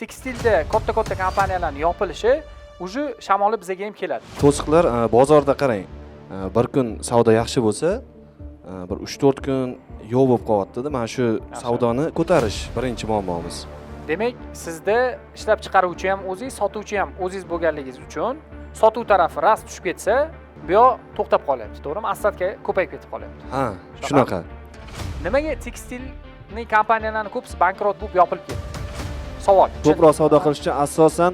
tekstilda katta kompaniyalarning yopilishi уже shamoli bizga ham keladi. To'siqlar bozorda qarang. Bir kun savdo yaxshi bo'lsa, bir 3-4 kun yo'q bo'lib qolyapti-da. Mana shu savdoni ko'tarish birinchi muammomiz. Demak, sizda ishlab chiqaruvchi ham o'zingiz, sotuvchi ham o'zingiz bo'lganligingiz uchun sotuv tarafi rast tushib ketsa, bu yoq to'xtab qolyapti, to'g'rimi? Assadga ko'payib ketib qolyapti. Ha, shunaqa. Nimaga tekstilning kompaniyalarining ko'pisi bankrot bo'lib yopilib ketdi? Savol. Ko'proq savdo qilish uchun asosan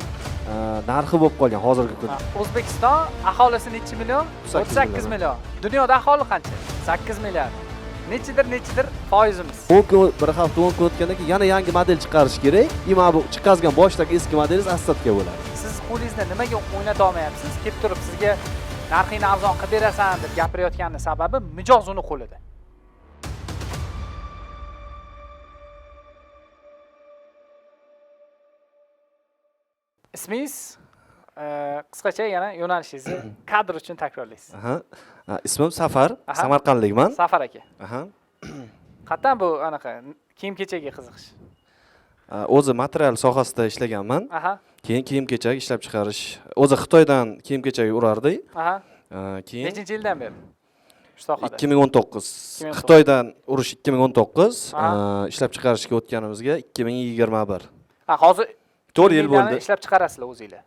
narxi bo'lib qolgan hozirgi kunda. O'zbekiston aholisi necha million? 38 million. Dunyoda aholi qancha? 8 milliard. Nechidir foizimiz. Bu kun bir hafta 10 kun o'tgandan keyin yana yangi model chiqarish kerak. Mana bu chiqargan boshdagi eski modelingiz Assadga bo'ladi. Siz qo'lingizda nimaga o'ynata olmayapsiz? Kelib turib sizga narxingni arzon qilib berasan deb gapirayotganning sababi mijoz uni qo'lida. Ismingiz qisqacha yana yo'nalishingizni kadr uchun takrorlaysiz. Ismim Safar, Samarqandlikman. Safar aka. Qattan bu anaqa kiyim-kechakga qiziqish? O'zi material sohasida ishlaganman. Keyin kiyim-kechak ishlab chiqarish. O'zi Xitoydan kiyim-kechak urardik. Keyin nechinchi yildan beri shu sohada? 2019. Xitoydan urish 2019, ishlab chiqarishga o'tganimizga 2021. Hozir 4 yil bo'ldi. Ishlab chiqarasizlar o'zingizlar.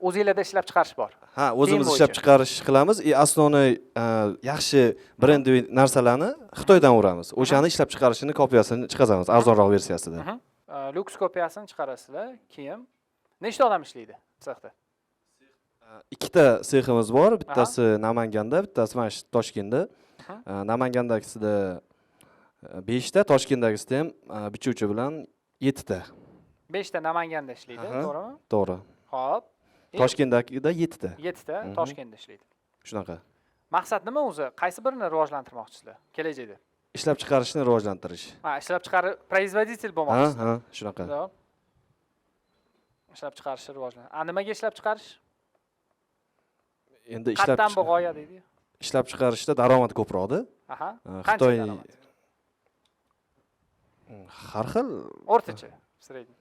O'zingizlarda ishlab chiqarish bor. O'zimiz ishlab chiqarish qilamiz. Asosiy yaxshi brendli narsalarni Xitoydan uramiz. O'shani ishlab chiqarishini kopiyasini chiqazamiz arzonroq versiyasida. Luks kopiyasini chiqarasizlar, kiyim. Nechta odam ishlaydi sexda? Ikkita seximiz bor. Bittasi Namanganda, bittasi mana shu Toshkentda. Namangandagisida 5 ta, Toshkentdagisida ham bichuvchi bilan 7 ta. 5 ta Namanganda ishlaydi, to'g'rimi? To'g'ri. Xo'p. Toshkentdagida 7 ta. 7 ta Toshkentda ishlaydi. Shunaqa. Maqsad nima o'zi? Qaysi birini rivojlantirmoqchisizlar kelajakda? Ishlab chiqarishni rivojlantirish. Ishlab chiqarib производитель bo'lmoqchisizlar. Shunaqa. Ishlab chiqarishni rivojlantirish. Nimaga ishlab chiqarish? Endi qattan bu g'oya deydi. Ishlab chiqarishda daromad ko'proqda. Xitoy har xil o'rtacha, sredniy.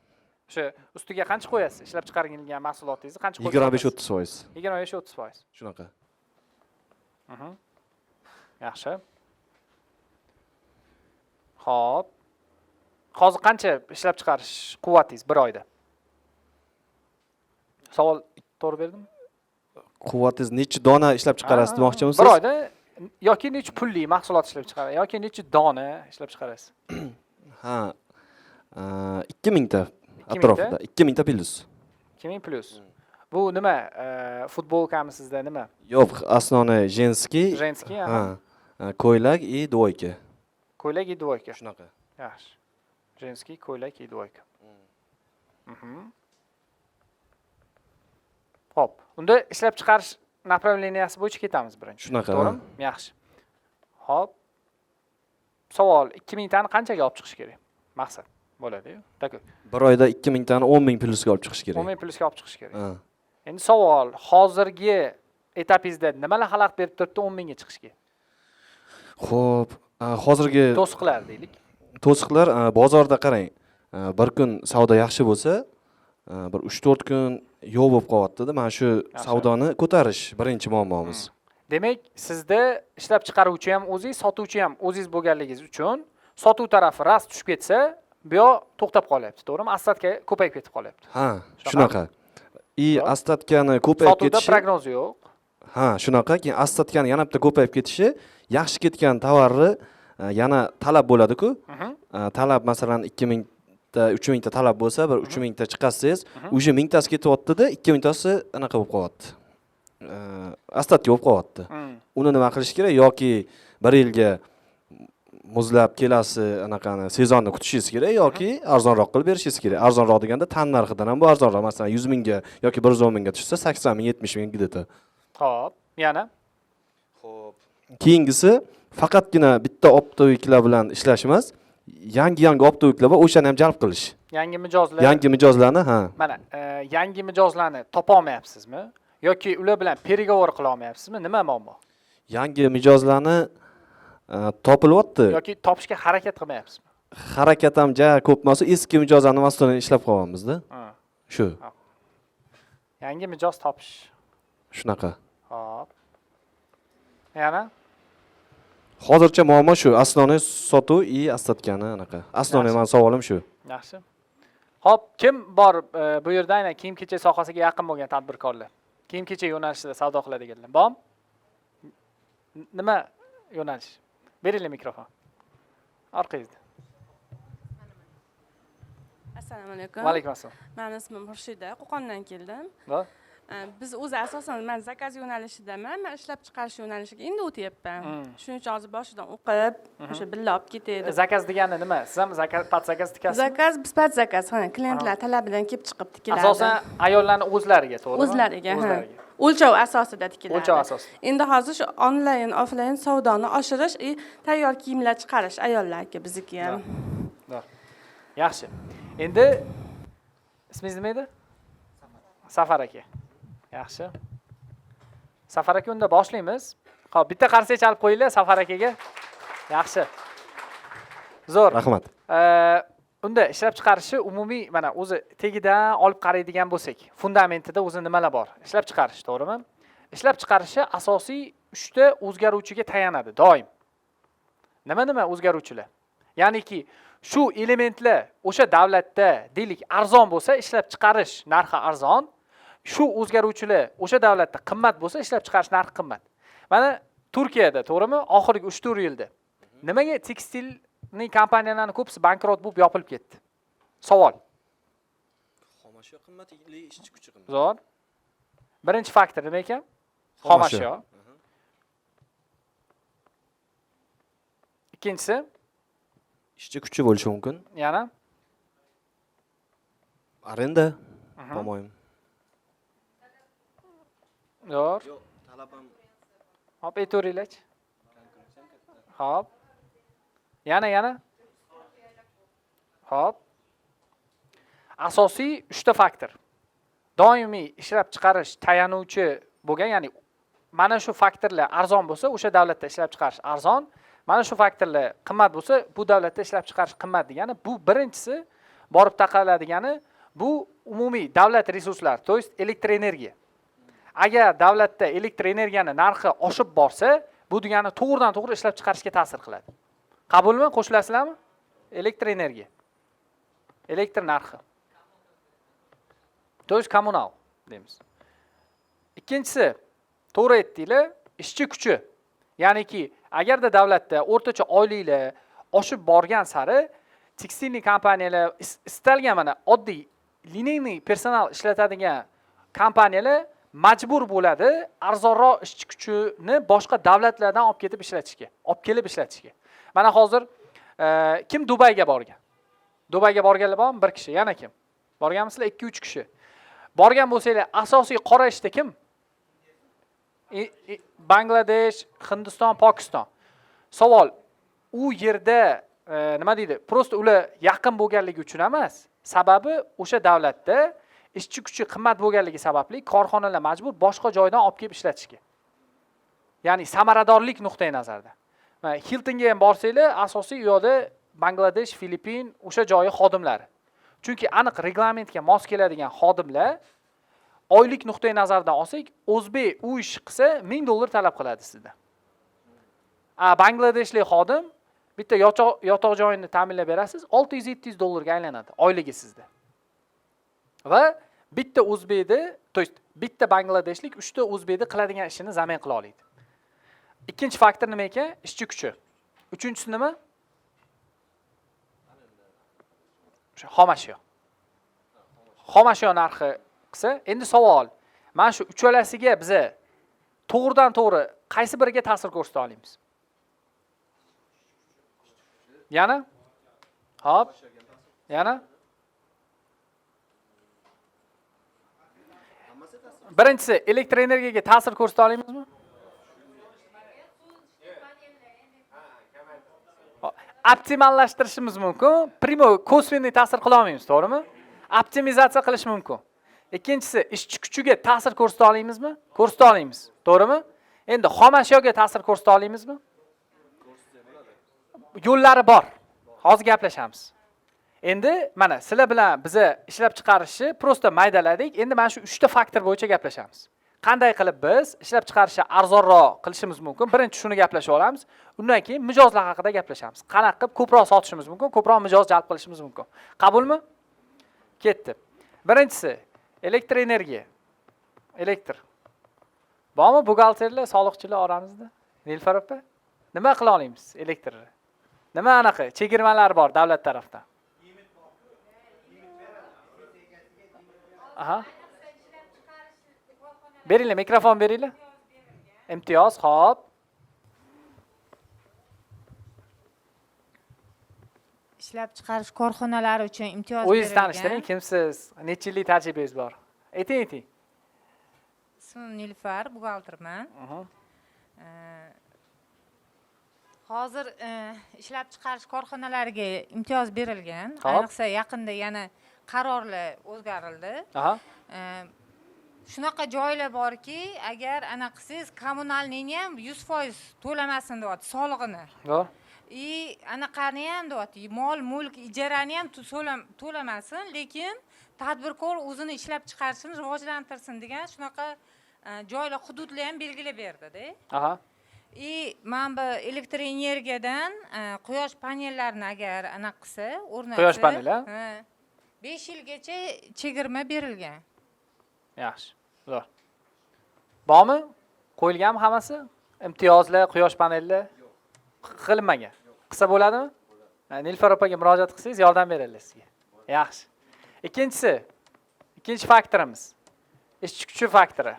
O'sha ustiga qancha qo'yasiz? Ishlab chiqargan mahsulotingizni qancha qo'yasiz? 25-30%. 25-30%. Shunaqa. Yaxshi. Xo'p. Hozir qancha ishlab chiqarish quvvatingiz bir oyda? Savol to'g'ri berdimmi? Quvvatingiz necha dona ishlab chiqarasiz demoqchimisiz? Bir oyda yoki necha pulli mahsulot ishlab chiqarasiz yoki necha dona ishlab chiqarasiz? 2000 ta atrofida. 2000 ta plus. 2000 plus. Bu nima? Futbolkami sizda nima? Yo'q, asosiy женский. Женский, Ko'ylak и двойка. Ko'ylak и двойка. Shunaqa. Yaxshi. Женский, ko'ylak и двойка. Xo'p. Unda ishlab chiqarish направленияsi bo'yicha ketamiz birinchi. Shunaqa. To'g'rimi? Yaxshi. Xo'p. Savol, 2000 tani qanchaga olib chiqish kerak? Maqsad bo'ladi-yu. Takk. Bir oyda 2000 tani 10000 plusga olib chiqish kerak. 10000 plusga olib chiqish kerak. Endi savol, hozirgi etapingizda nimalar xalaqit berib turibdi 10000 ga chiqishga? Xo'p, hozirgi to'siqlar deylik. To'siqlar bozorda qarang. Bir kun savdo yaxshi bo'lsa, bir 3-4 kun yo'q bo'lib qolyapti-da. Mana shu savdoni ko'tarish birinchi muammomiz. Demak, sizda ishlab chiqaruvchi ham o'zingiz, sotuvchi ham o'zingiz bo'lganligingiz uchun sotuv tarafi rast tushib ketsa, bu yoq to'xtab qolyapti, to'g'rimi? Assadga ko'payib ketib qolyapti. Shunaqa. Assadkani ko'payib ketishi. Sotuvda prognoz yo'q. Shunaqa. Keyin Assadkani yana bitta ko'payib ketishi, yaxshi ketgan tovarni yana talab bo'ladi-ku. Talab masalan 2000 ta, 3000 ta talab bo'lsa, bir 3000 ta chiqarsangiz, o'sha 1000 tasi ketyapti-da, 2000 tasi anaqa bo'lib qolyapti. Assadga bo'lib qolyapti. Uni nima qilish kerak yoki 1 yilga muzlab kelasi anaqani sezonni kutishingiz kerak yoki arzonroq qilib berishingiz kerak. Arzonroq deganda tan narxidan ham bu arzonroq. Masalan 100 mingga yoki 110 mingga tushsa 80 ming, 70 ming gideta. Xo'p, yana. Xo'p. Keyingisi faqatgina bitta optoviklar bilan ishlash emas, yangi optoviklar va o'shani ham jalb qilish. Yangi mijozlar. Yangi mijozlarni, Mana, yangi mijozlarni topa olmayapsizmi? Yoki ular bilan переговор qila olmayapsizmi? Nima muammo? Yangi mijozlarni topilyapti. Yoki topishga harakat qilmayapsizmi? harakat ham ja ko'p bo'lsa, eski mijozlarni mas'ulini ishlab qolyapmiz-da. Ha. Shu. Yangi mijoz topish. Shunaqa. Hop. Yana? Hozircha muammo shu, asosiy sotuv и ostatkani anaqa. Asosiy men savolim shu. Yaxshi. Hop, kim bor bu yerda aynan kiyim-kechak sohasiga yaqin bo'lgan tadbirkorlar? Kiyim-kechak yo'nalishida savdo qiladiganlar. Bormi? Nima yo'nalish? Beringlar mikrofon. Orqangizda. Assalomu alaykum. Va alaykum assalom. Mening ismim Xurshida, Qo'qondan keldim. Va Biz o'zi asosan men zakaz yo'nalishidaman, men ishlab chiqarish yo'nalishiga endi o'tyapman. Shuning uchun hozir boshidan o'qib, o'sha billa olib ketadi. zakaz degani nima? Siz ham pat zakaz tikasizmi? Zakaz, biz pat zakaz, klientlar talabidan kelib chiqib tikiladi. Asosan ayollarning o'zlariga, to'g'rimi? O'zlariga, o'lchov asosida tikiladi. O'lchov asosida. Endi hozir shu onlayn, offlayn savdoni oshirish, tayyor kiyimlar chiqarish ayollarga bizniki ham. Yaxshi. Endi ismingiz nima edi? Safar aka. Yaxshi. Safar aka, unda boshlaymiz. Xo'p, bitta qarsak chalib qo'yinglar Safar akaga. Yaxshi. Zo'r. Rahmat. Unda ishlab chiqarishi umumiy mana o'zi tegidan olib qaraydigan bo'lsak, fundamentida o'zi nimalar bor? Ishlab chiqarish, to'g'rimi? Ishlab chiqarishi asosiy 3 ta o'zgaruvchiga tayanadi doim. Nima o'zgaruvchilar? Ya'niki shu elementlar o'sha davlatda deylik arzon bo'lsa, ishlab chiqarish narxi arzon. Shu o'zgaruvchilar o'sha davlatda qimmat bo'lsa, ishlab chiqarish narxi qimmat. Mana Turkiyada, to'g'rimi? Oxirgi 3-4 yilda nimaga tekstilning kompaniyalarining ko'pisi bankrot bo'lib yopilib ketdi? Savol. Xomashyo qimmati, ishchi kuchi qimmat. Zo'r. Birinchi faktor nima ekan? Xomashyo. Ikkinchisi Ishchi kuchi bo'lishi mumkin. yana Arenda. Bo'lmaymi? zo'r. Yo'q, talab ham Hop, aytaveringlar-chi. Hop. Yana. Hop. Asosiy 3 ta faktor. Doimiy ishlab chiqarish tayanuvchi bo'lgan, ya'ni mana shu faktorlar arzon bo'lsa, o'sha davlatda ishlab chiqarish arzon. Mana shu faktorlar qimmat bo'lsa, bu davlatda ishlab chiqarish qimmat degani, bu birinchisi borib taqaladigani, bu umumiy davlat resurslari, to есть elektr energiya. Agar davlatda elektr energiyani narxi oshib borsa, bu degani to'g'ridan-to'g'ri ishlab chiqarishga ta'sir qiladi. Qabulmi? Qo'shilasizlarmi? Elektr energiya. Elektr narxi. To есть kommunal deymiz. Ikkinchisi, to'g'ri aytdinglar, ishchi kuchi. Ya'niki, agarda davlatda o'rtacha oyliklar oshib borgan sari tekstilniy kompaniyalar istalgan mana oddiy lineyniy personal ishlatadigan kompaniyalar majbur bo'ladi arzonroq ishchi kuchini boshqa davlatlardan olib kelib ishlatishga. Mana hozir kim Dubayga borgan? Dubayga borganlar bormi? Bir kishi. Yana kim? Borganmisizlar? 2-3 kishi. Borgan bo'lsanglar, asosiy qora ishda kim? Bangladesh, Hindiston, Pokiston. Savol, u yerda nima deydi? Prosta ular yaqin bo'lganligi uchun emas. Sababi o'sha davlatda ishchi kuchi qimmat bo'lganligi sababli korxonalar majbur boshqa joydan olib kelib ishlatishga. Ya'ni samaradorlik nuqtai nazaridan. Mana Hiltonga ham borsanglar, asosiy u yerda Bangladesh, Filippin o'sha joyi xodimlari. Chunki aniq reglamentga mos keladigan xodimlar oylik nuqtai nazaridan olsak, o'zbek u ish qilsa $1000 talab qiladi sizdan. Bangladeshlik xodim bitta yotoq joyini ta'minlab berasiz, $600-700 ga aylanadi oyligi sizda. Va bitta o'zbekni, to есть bitta bangladeshlik 3 ta o'zbekni qiladigan ishini zamin qila oladi. Ikkinchi faktor nima ekan? Ishchi kuchi. Uchinchisi nima? Xomashyo. Xomashyo narxi qilsa, endi savol, mana shu uchalasiga biz to'g'ridan-to'g'ri qaysi biriga ta'sir ko'rsata olamiz? Yana? Hop. Yana? Birinchisi, elektr energiyaga ta'sir ko'rsata olamizmi? Optimallashtirishimiz mumkin. Primo kosveniy ta'sir qila olmaymiz, to'g'rimi? Optimizatsiya qilish mumkin. Ikkinchisi, ishchi kuchiga ta'sir ko'rsata olamizmi? Ko'rsata olamiz, to'g'rimi? Endi xomashyoga ta'sir ko'rsata olamizmi? Yo'llari bor. hozir gaplashamiz. Endi mana sizlar bilan biza ishlab chiqarishni prosta maydaladik. Endi mana shu 3 ta faktor bo'yicha gaplashamiz. Qanday qilib biz ishlab chiqarishni arzonroq qilishimiz mumkin? Birinchi shuni gaplashib olamiz. Undan keyin mijozlar haqida gaplashamiz. Qanaqa qilib ko'proq sotishimiz mumkin, ko'proq mijoz jalb qilishimiz mumkin. Qabulmi? Ketdi. Birinchisi elektr energiya. Elektr. Bormi buxgalterlar, soliqchilar oramizda? Nilufar opa? Nima qila olamiz elektrni? Nima anaqa chegirmalar bor davlat tarafdan? Aha. Beringlar, mikrofon beringlar. Imtiyoz, xo'p. Ishlab chiqarish korxonalari uchun imtiyoz O'zingizni tanishtiring, kimsiz? Necha yillik tajribangiz bor? Ayting. Ismim Nilufar, buxgalterman. Hozir ishlab chiqarish korxonalariga imtiyoz berilgan. Ayniqsa yaqinda yana qarorlar o'zgarildi. Aha. Shunaqa joylar borki, agar ana qilsangiz kommunalniyni ham 100% to'lamasin deyapti solig'ini. To'g'ri. Anaqani ham deyapti, mol, mulk, ijarani ham to'lamasin, lekin tadbirkor o'zini ishlab chiqarishini rivojlantirsin degan shunaqa joylar, hududlar ham belgilab berdi-da. Aha. Men bu elektr energiyadan quyosh panellarini agar anaqa qilsa, o'rnatsa, Quyosh paneli? 5 yilgacha chegirma berilgan. Yaxshi. Zo'r. Bormi? Qo'yilganmi hammasi? Imtiyozlar, quyosh panellar qilinmagan. Qilsa bo'ladimi? Nilufar opaga murojaat qilsangiz yordam beradilar sizga. Yaxshi. Ikkinchi faktorimiz ishchi kuchi faktori.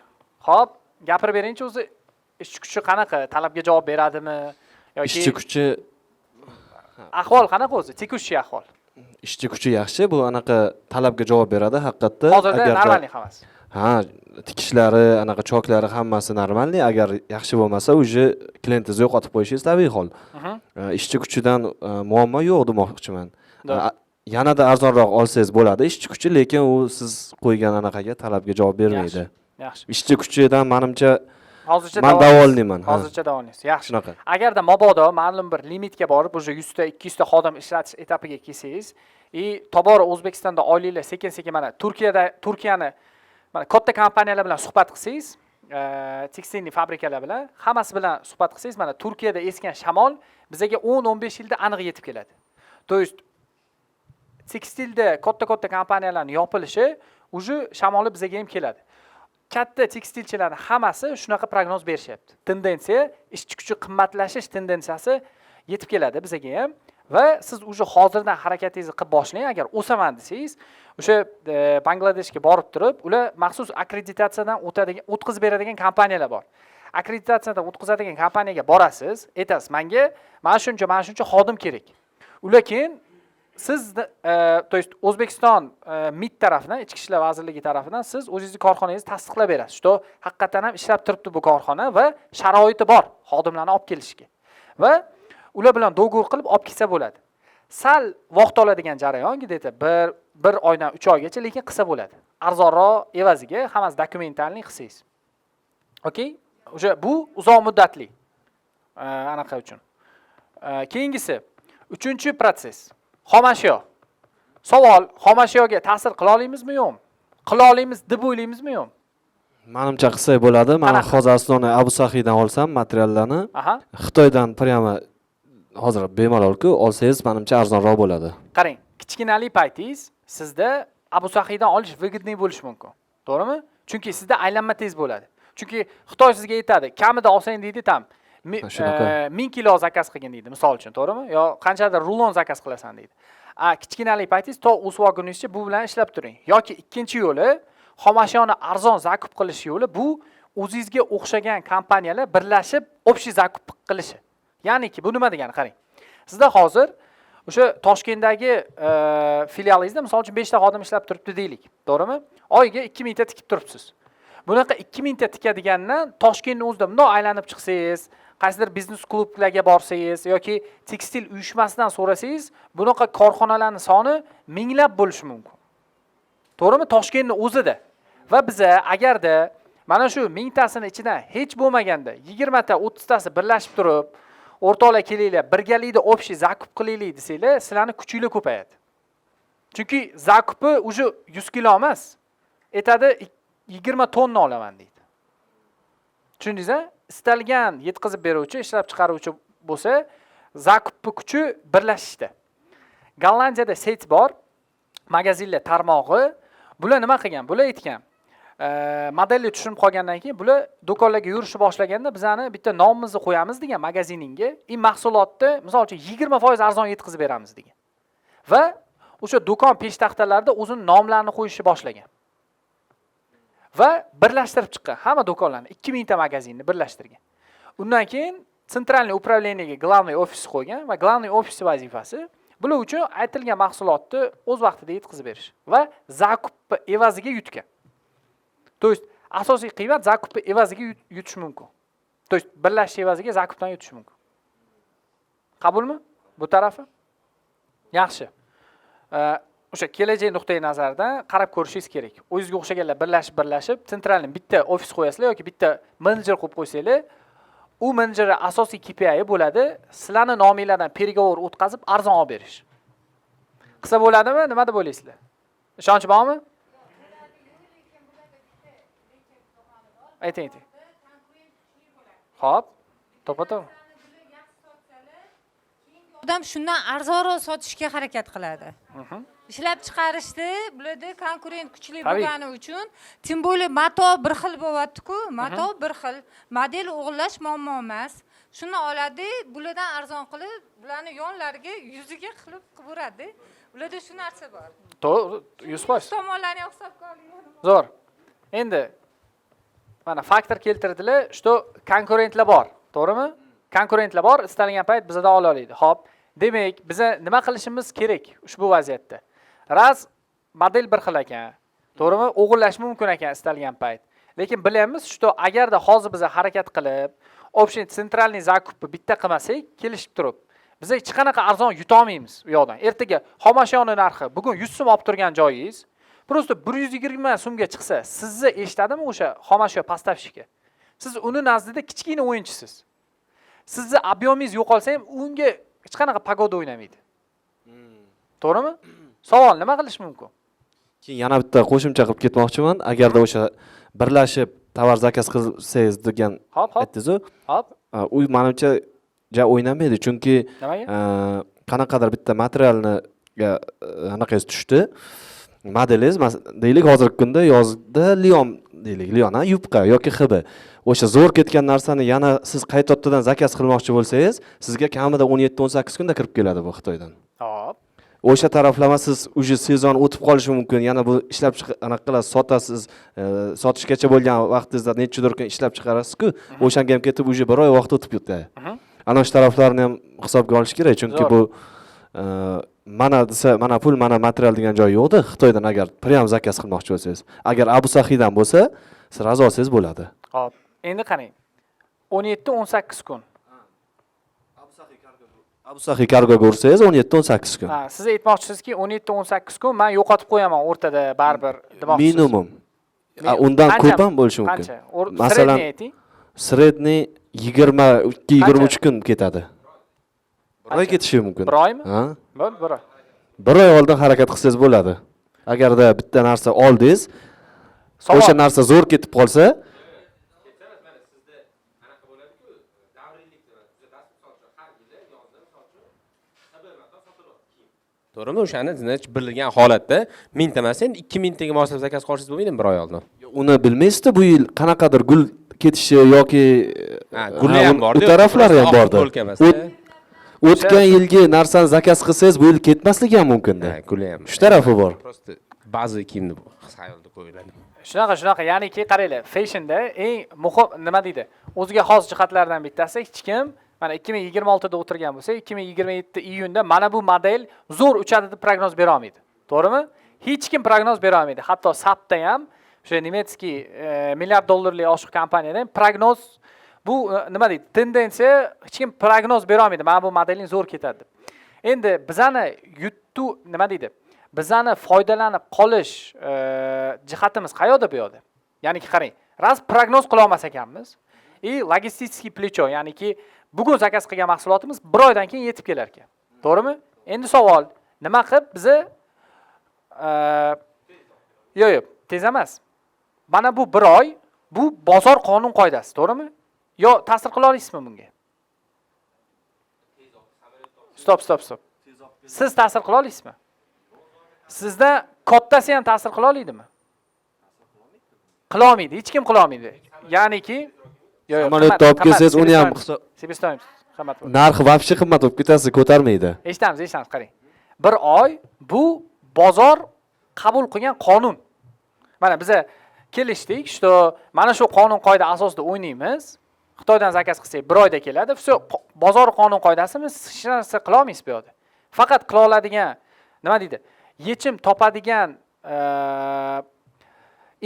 Xo'p, gapirib beringchi o'zi ishchi kuchi qanaqa? Talabga javob beradimi yoki ishchi kuchi ahvol qanaqa o'zi? Tekushchi ahvol. ishchi kuchi yaxshi, bu anaqa talabga javob beradi haqiqatda. Hozirda normalniy hammasi. Ha, tikishlari, anaqa choklari hammasi normalniy. Agar yaxshi bo'lmasa, uje klientingizni yo'qotib qo'yishingiz tabiiy hol. Ishchi kuchidan muammo yo'q demoqchiman. Yanada arzonroq olsangiz bo'ladi ishchi kuchi, lekin u siz qo'ygan anaqaga talabga javob bermaydi. Yaxshi. Ishchi kuchidan menimcha Hozircha men davolanmayman. Hozircha davolanasiz. Yaxshi. Shunaqa. Agarda mabodo ma'lum bir limitga borib, o'sha 100 ta, 200 ta xodim ishlatish etapiga kelsangiz, tobora O'zbekistonda oyliklar sekin-sekin mana Turkiyani mana katta kompaniyalar bilan suhbat qilsangiz, tekstilniy fabrikalar bilan, hammasi bilan suhbat qilsangiz, mana Turkiyada esgan shamol bizga 10-15 yilda aniq yetib keladi. To есть tekstilda katta kompaniyalarning yopilishi uje shamoli bizga ham keladi. Katta tekstilchilarning hammasi shunaqa prognoz berishyapti. Tendensiya, ishchi kuchi qimmatlashish tendensiyasi yetib keladi bizga ham va siz uje hozirdan harakatingizni qilib boshlang. Agar o'saman desangiz, o'sha Bangladeshga borib turib, ular maxsus akkreditatsiyadan o'tkazib beradigan kompaniyalar bor. Akkreditatsiyadan o'tkazadigan kompaniyaga borasiz, aytasiz, menga mana shuncha xodim kerak. Ular keyin siz to есть O'zbekiston MIT tarafidan, Ichki ishlar vazirligi tarafidan siz o'zingizni korxonangizni tasdiqlab berasiz. Что haqiqatan ham ishlab turibdi bu korxona va sharoiti bor xodimlarni olib kelishga. Va ular bilan do'gur qilib olib kelsa bo'ladi. Sal vaqt oladigan jarayon, где-то 1 oydan 3 oygacha, lekin qilsa bo'ladi. Arzonroq evaziga hammasi dokumentalni qilsangiz. Okay? O'sha bu uzoq muddatli. Anaqa uchun. Keyingisi 3-protsess. Xomashyo. Savol, xomashyoga ta'sir qila olamizmi yo'qmi? Qila olamiz deb o'ylaymizmi yo'qmi? Menimcha qilsa bo'ladi. Men hozir aslida Abu Sahidan olsam materiallarni, Xitoydan prямо hozir bemalol-ku olsangiz menimcha arzonroq bo'ladi. Qarang, kichkinalik paytingiz sizda Abu Sahidan olish выгодный bo'lishi mumkin. To'g'rimi? Chunki sizda aylanma tez bo'ladi. Chunki Xitoy sizga aytadi, kamida olsang deydi, tam 1000 kilo zakaz qilgin deydi, misol uchun, to'g'rimi? Yo qanchadir rulon zakaz qilasan deydi. Kichkinalik paytingiz to o'sib olguningizcha bu bilan ishlab turing. Yoki ikkinchi yo'li, xomashyoni arzon zakup qilish yo'li, bu o'zingizga o'xshagan kompaniyalar birlashib общий zakup qilishi. Ya'niki bu nima degani, qarang. Sizda hozir o'sha Toshkentdagi filialingizda misol uchun 5 ta xodim ishlab turibdi deylik, to'g'rimi? Oyiga 2000 ta tikib turibsiz. Bunaqa 2000 ta tikadigandan Toshkentning o'zida bundoq aylanib chiqsangiz, qaysidir biznes klublarga borsangiz yoki tekstil uyushmasidan so'rasangiz, bunaqa korxonalarning soni minglab bo'lishi mumkin. To'g'rimi? Toshkentning o'zida. Va biza agarda mana shu 1000 tasini ichidan hech bo'lmaganda 20 ta, 30 tasi birlashib turib, o'rtoqlar kelinglar, birgalikda общий zakup qilaylik desanglar, sizlarni kuchinglar ko'payadi. Chunki zakupi уже 100 kilo emas. Aytadi 20 tonna olaman deydi. Tushundingizmi? Istalgan yetkazib beruvchi, ishlab chiqaruvchi bo'lsa, zakupni kuchi birlashishda. Gollandiyada sayt bor, magazinlar tarmog'i. Bular nima qilgan? Bular aytgan. Modelni tushunib qolgandan keyin bular do'konlarga yurishni boshlaganda bizani bitta nomimizni qo'yamiz degan magazininga, mahsulotni misol uchun 20% arzon yetkazib beramiz degan. Va o'sha do'kon peshtaxtalarida o'zini nomlarini qo'yishni boshlagan. Va birlashtirib chiqqan hamma do'konlarni 2000 ta magazinni birlashtirgan. Undan keyin sentralniy upravleniyaga главный ofis qo'ygan va главный ofis vazifasi bular uchun aytilgan mahsulotni o'z vaqtida yetkazib berish va zakup evaziga yutgan. То есть asosiy qiymat zakupni evaziga yutish mumkin. То есть birlashish evaziga zakupdan yutish mumkin. Qabulmi? Bu tarafi? Yaxshi. O'sha kelajak nuqtai nazaridan qarab ko'rishingiz kerak. O'zingizga o'xshaganlar birlashib, sentralni bitta ofis qo'yasizlar yoki bitta menejer qo'yib qo'ysanglar, u menejerning asosiy KPI bo'ladi, sizlarning nominglardan переговор o'tkazib arzon olib berish. Qilsa bo'ladimi? Nima deb o'ylaysizlar? Ishonch bormi? Ayting. Xo'p, to'g'ri. Odam shundan arzonroq sotishga harakat qiladi. Ishlab chiqarishda bularda konkurent kuchli bo'lgani uchun, tim bo'lib mato bir xil bo'lyapti-ku, mato bir xil, model o'g'irlash muammo emas. Shuni oladi, bulardan arzon qilib, bularni yonlariga, yuziga qilib qilib. Ularda shu narsa bor. To'g'ri, 100%. Tomonlarni hisobga olgan. Zo'r. Endi mana faktor keltirdilar, что konkurentlar bor, to'g'rimi? Konkurentlar bor, istalgan payt bizdan ola oladi. Xo'p, demak, biza nima qilishimiz kerak ushbu vaziyatda? Raz model bir xil ekan, to'g'rimi? O'g'irlash mumkin ekan istalgan payt. Lekin bilamiz, что agarda hozir biza harakat qilib, option sentralniy zakupni bitta qilmasak, kelishib turib, biz hech qanaqa arzon yuta olmaymiz u yoqdan. Ertaga xomashyoning narxi bugun 100 so'm olib turgan joyingiz просто 120 so'mga chiqsa, sizni eshitadimi o'sha xomashyo поставщики? Siz uni nazdida kichkina o'yinchisiz. Sizni obyomingiz yo'qolsa ham unga hech qanaqa pagoda o'ynamaydi. To'g'rimi? Savol nima qilish mumkin? Keyin yana bitta qo'shimcha qilib ketmoqchiman. Agarda o'sha birlashib tovar zakaz qilsangiz degan aytdingiz-ku. Hop. U menimcha ja o'ynamaydi, chunki qanaqadir bitta materialni anaqasi tushdi. Modelingiz deylik hozirgi kunda yozda Lion deylik, Lion yubqa yoki XB. O'sha zo'r ketgan narsani yana siz qaytadan zakaz qilmoqchi bo'lsangiz, sizga kamida 17-18 kunda kirib keladi bu Xitoydan. Hop. O'sha taraflama siz uje sezon o'tib qolishi mumkin. Yana bu ishlab anaqa qilasiz, sotasiz, sotishgacha bo'lgan vaqtingizda nechidir kun ishlab chiqarasiz-ku, o'shanga ham ketib uje bir oy vaqt o'tib ketdi. Ana shu taraflarni ham hisobga olish kerak, chunki bu mana desa, mana pul, mana material degan joy yo'qdi Xitoydan agar prям zakaz qilmoqchi bo'lsangiz. Agar Abu Sahidan bo'lsa, siz razo olsangiz bo'ladi. Hop. Endi qarang. 17-18 kun. Abu Sahi kargoga ursangiz 17-18 kun. Ha, siz aytmoqchisizki 17-18 kun men yo'qotib qo'yaman o'rtada baribir demoqchisiz. Minimum. Undan ko'p ham bo'lishi mumkin. Masalan, sredniy 22-23 kun ketadi. Bir oy ketishi mumkin. Bir oymi? Ha? Bir oy. Bir oy oldin harakat qilsangiz bo'ladi. Agarda bitta narsa oldingiz, o'sha narsa zo'r ketib qolsa, to'g'rimi? O'shani birlagan holatda 1000 ta emas, endi 2000 taga moslab zakaz qolishingiz bo'lmaydimi bir oy oldin? Uni bilmaysizda, bu yil qanaqadir gul ketishi yoki gullar ham bor, u taraflari ham bordi. O'tgan yilgi narsani zakaz qilsangiz, bu yil ketmasligi ham mumkin-da. Gullar ham. Shu tarafi bor. Prosta ba'zi kiyimni xayolda qo'yiladi. Shunaqa, ya'niki qaranglar, fashionda eng muhim nima deydi? O'ziga xos jihatlardan bittasi hech kim mana 2026 da o'tirgan bo'lsa, 2027 iyunda mana bu model zo'r uchadi deb prognoz bera olmaydi. To'g'rimi? Hech kim prognoz bera olmaydi. Hatto SAPda ham o'sha nemetskiy milliard dollarlik oshiq kompaniyada ham prognoz bu nima deydi? Tendensiya hech kim prognoz bera olmaydi. Mana bu modelning zo'r ketadi deb. Endi bizani nima deydi? Bizani foydalanib qolish jihatimiz qayoqda bu yoqda? Ya'niki qarang, raz prognoz qila olmas ekanmiz. Logistik plecho, ya'niki bugun zakaz qilgan mahsulotimiz 1 oydan keyin yetib kelar ekan. To'g'rimi? Endi savol, nima qilib bizni yo'q, tez emas. Mana bu 1 oy, bu bozor qonun qoidasi, to'g'rimi? Yo ta'sir qila olasizmi bunga? Stop. Siz ta'sir qila olasizmi? Sizda kattasi ham ta'sir qila olaydimi? Qila olmaydi, hech kim qila olmaydi. Ya'niki Samolyotda olib kelsangiz uni ham Sebestaymiz. Qimmat bo'ladi. narxi вообще qimmat bo'lib ketasi, ko'tarmaydi. Eshitamiz, qarang. 1 oy bu bozor qabul qilgan qonun. Mana biza kelishdik, что mana shu qonun qoida asosida o'ynaymiz. Xitoydan zakaz qilsak 1 oyda keladi. Все, bozor qonun qoidasini hech narsa qila olmaysiz bu yerda. Faqat qila oladigan, nima deydi? Yechim topadigan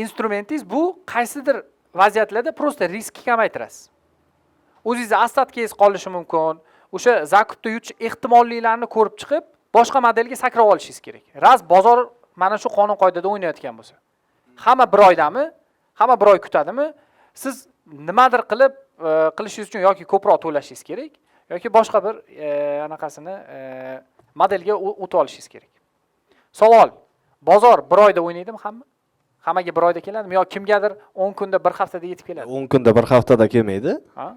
instrumentingiz bu qaysidir vaziyatlarda просто riskni kamaytirasiz. O'zingiz asstatkangiz qolishi mumkin. O'sha zakupda yutish ehtimolliklarini ko'rib chiqib, boshqa modelga sakrab olishingiz kerak. Raz bozor mana shu qonun qoidada o'ynayotgan bo'lsa. Hamma 1 oydami? Hamma 1 oy kutadimi? Siz nimadir qilib qilishingiz uchun yoki ko'proq to'lashingiz kerak, yoki boshqa bir anaqasini modelga o'tib olishingiz kerak. Savol, bozor 1 oyda o'ynaydimi hamma? Hammaga 1 oyda keladimi yo kimgadir 10 kunda 1 haftada yetib keladi? 10 kunda 1 haftada kelmaydi. Ha?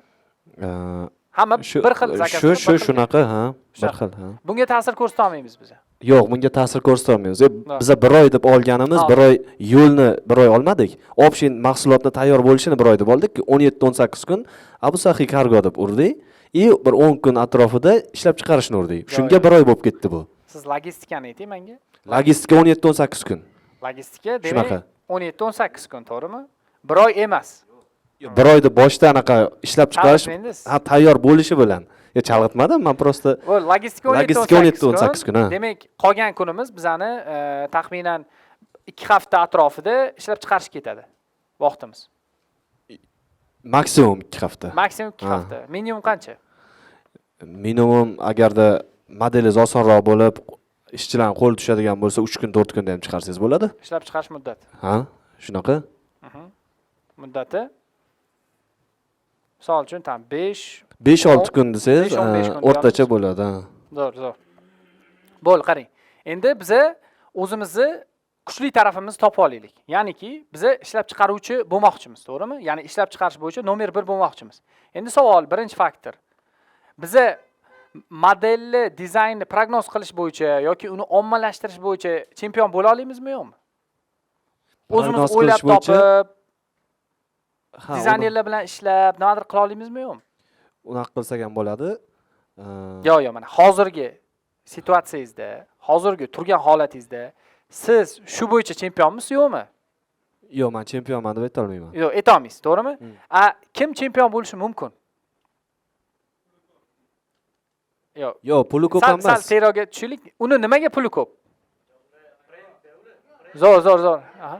Hamma bir xil zakaz shunaqa, ha, bir xil, ha. Bunga ta'sir ko'rsata olmaymiz biz. Yo'q, bunga ta'sir ko'rsata olmaymiz. Biza 1 oy deb olganimiz, 1 oy yo'lni 1 oy olmadik. Option mahsulotni tayyor bo'lishini 1 oy deb oldik. 17-18 kun Abu Sahiy Cargo deb urdik. Bir 10 kun atrofida ishlab chiqarishni urdik. Shunga 1 oy bo'lib ketdi bu. Siz logistikani ayting menga. Logistika 17-18 kun. Logistika demak 17-18 kun, to'g'rimi? 1 oy emas. 1 oyda boshda anaqa ishlab chiqarish, tayyor bo'lishi bilan. Chalg'itmadim, men prosta logistika 17-18 kun. Demak, qolgan kunimiz bizani taxminan 2 hafta atrofida ishlab chiqarish ketadi. Vaqtimiz. Maksimum 2 hafta. Maksimum 2 hafta. Minimum qancha? Minimum agarda modelingiz osonroq bo'lib, ishchilarning qo'li tushadigan bo'lsa 3 kun, 4 kunda ham chiqarsangiz bo'ladi. Ishlab chiqarish muddati. Ha, shunaqa. Muddati. Misol uchun tam 5-6 kun desangiz, o'rtacha bo'ladi. Zo'r. Bo'l, qarang. Endi biz o'zimizni kuchli tarafimizni topib olaylik. Ya'niki biz ishlab chiqaruvchi bo'lmoqchimiz, to'g'rimi? Ya'ni ishlab chiqarish bo'yicha nomer 1 bo'lmoqchimiz. Endi savol, birinchi faktor. Biz modelni, dizaynni prognoz qilish bo'yicha yoki uni ommalashtirish bo'yicha chempion bo'la olamizmi, yo'qmi? O'zimiz o'ylab topib, dizaynerlar bilan ishlab, nimadir qila olamizmi, yo'qmi? Unaqa qilsak ham bo'ladi. Yo'q, mana hozirgi situatsiyangizda, hozirgi turgan holatingizda siz shu bo'yicha chempionmisiz, yo'qmi? Yo'q, men chempionman deb ayta olmayman. Yo'q, ayta olmaysiz, to'g'rimi? Kim chempion bo'lishi mumkin? Yo'q, puli ko'p emas. Sal seroga tushaylik. Uni nimaga puli ko'p? Zo'r. Aha.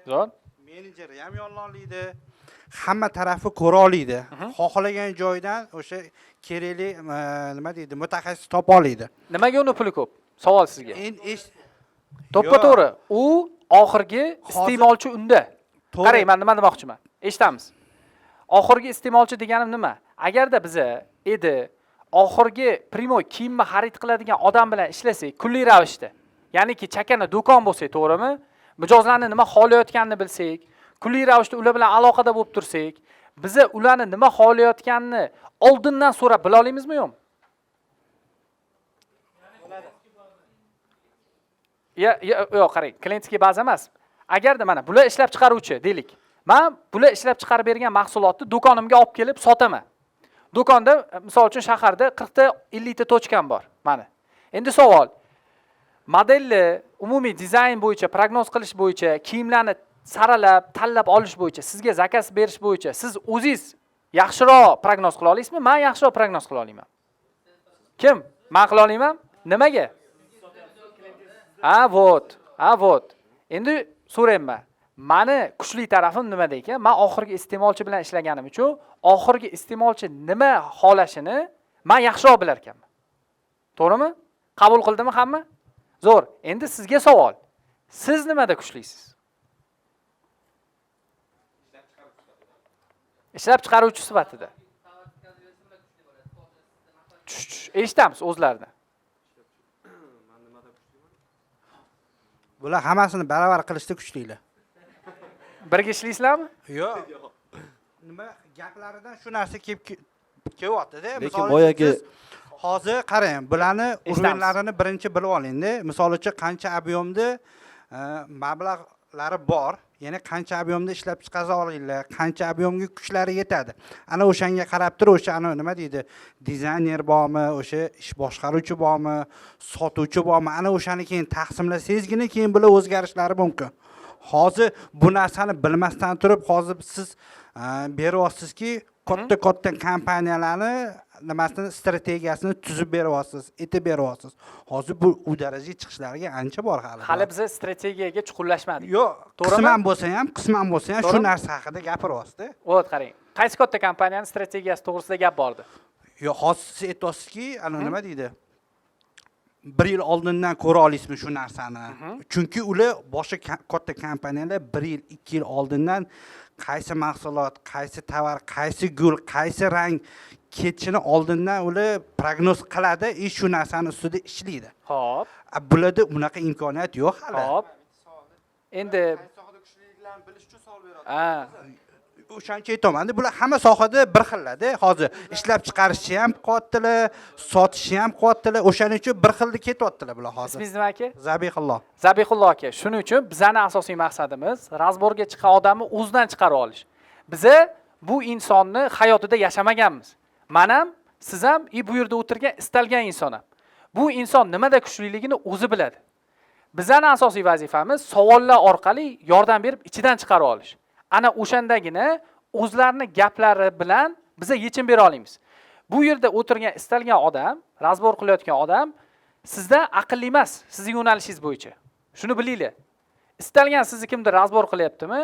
Zo'r. Menejeri ham yo'llanadi. Hamma tarafi ko'ra oladi. Xohlagan joydan o'sha kerakli nima deydi, mutaxassis topa oladi. Nimaga uni puli ko'p? Savol sizga. To'ppa-to'g'ri. U oxirgi iste'molchi unda. Qarang, men nima demoqchiman? Eshitamiz. Oxirgi iste'molchi deganim nima? Agarda biz oxirgi primoy kiyimni xarid qiladigan odam bilan ishlasak, kunlik ravishda, ya'niki chakana do'kon bo'lsa, to'g'rimi? Mijozlarni nima xohlayotganini bilsak, kunlik ravishda ular bilan aloqada bo'lib tursak, biz ularni nima xohlayotganini oldindan so'rab bila olamizmi, yo'qmi? Yo'q, qarang, klientga baza emas. Agarda mana bular ishlab chiqaruvchi deylik. Men bular ishlab chiqarib bergan mahsulotni do'konimga olib kelib sotaman. Do'konda, misol uchun shaharda 40 ta 50 ta tochkam bor. Mana. Endi savol, modelni umumiy dizayn bo'yicha, prognoz qilish bo'yicha, kiyimlarni saralab, tanlab olish bo'yicha, sizga zakaz berish bo'yicha siz o'zingiz yaxshiroq prognoz qila olasizmi? Men yaxshiroq prognoz qila olaman. Kim? Men qila olaman? Nimaga? vot. Endi so'rayman. Mani kuchli tarafim nimada ekan? Men oxirgi iste'molchi bilan ishlaganim uchun oxirgi iste'molchi nima xohlashini men yaxshiroq bilar ekanman. To'g'rimi? Qabul qildimi hamma? Zo'r. Endi sizga savol. Siz nimada kuchlisiz? Ishlab chiqaruvchi sifatida. Eshitamiz o'zlaridan. Bular hammasini baravar qilishda kuchlilar. Birga ishlaysizlarmi? Yo'q. Nima gaplaridan shu narsa kelyapti-da. Lekin boyagi hozir qarang, bularni Eshitamiz. urinlarini birinchi bilib oling-da. Misol uchun qancha ob'yomda mablag'lari bor, ya'ni qancha ob'yomda ishlab chiqara olinglar, qancha ob'yomga kuchlari yetadi. Ana o'shanga qarab turib, o'sha nima deydi, dizayner bormi, o'sha ish boshqaruvchi bormi, sotuvchi bormi, ana o'shani keyin taqsimlasangizgina keyin bular o'zgarishlari mumkin. Hozir bu narsani bilmasdan turib, hozir siz beryapsizki, katta kompaniyalarni nimasini strategiyasini tuzib beryapsiz, etib beryapsiz. Hozir bu u darajaga chiqishlariga ancha bor hali. Hali biz strategiyaga chuqurlashmadik. Yo'q, To'g'rimi? qisman bo'lsa ham shu To'g'rimi? narsa haqida gapiryapsiz-da. O't qarang. Qaysi katta kompaniyani strategiyasi to'g'risida gap bordi? Yo'q, hozir siz aytyapsizki, nima deydi? 1 yil oldindan ko'ra olasizmi shu narsani? Chunki ular boshqa katta kompaniyalar 1 yil, 2 yil oldindan qaysi mahsulot, qaysi tovar, qaysi gul, qaysi rang ketishini oldindan ular prognoz qiladi, shu narsani ustida ishlaydi. Xo'p. Bularda bunaqa imkoniyat yo'q hali. Xo'p. Endi ha, O'shancha aytaman-da, bular hamma sohada bir xillarda. Hozir ishlab chiqarishchi ham qilyaptilar, sotishchi ham qilyaptilar. O'shaning uchun bir xilda ketyaptilar bular hozir. ismingiz nima aka? Zabihulloh. Zabihulloh aka. Shuning uchun bizning asosiy maqsadimiz razborga chiqqan odamni o'zidan chiqarib olish. Biza bu insonni hayotida yashamaganmiz. Men ham, siz ham, bu yerda o'tirgan istalgan inson ham. Bu inson nimada kuchliligini o'zi biladi. Bizning asosiy vazifamiz savollar orqali yordam berib ichidan chiqarib olish. Ana o'shandagina o'zlarini gaplari bilan biza yechim bera olamiz. Bu yerda o'tirgan istalgan odam, razbor qilayotgan odam sizda aqlli emas, sizning yo'nalishingiz bo'yicha. Shuni bilinglar. Istalgan sizni kimdir razbor qilyaptimi?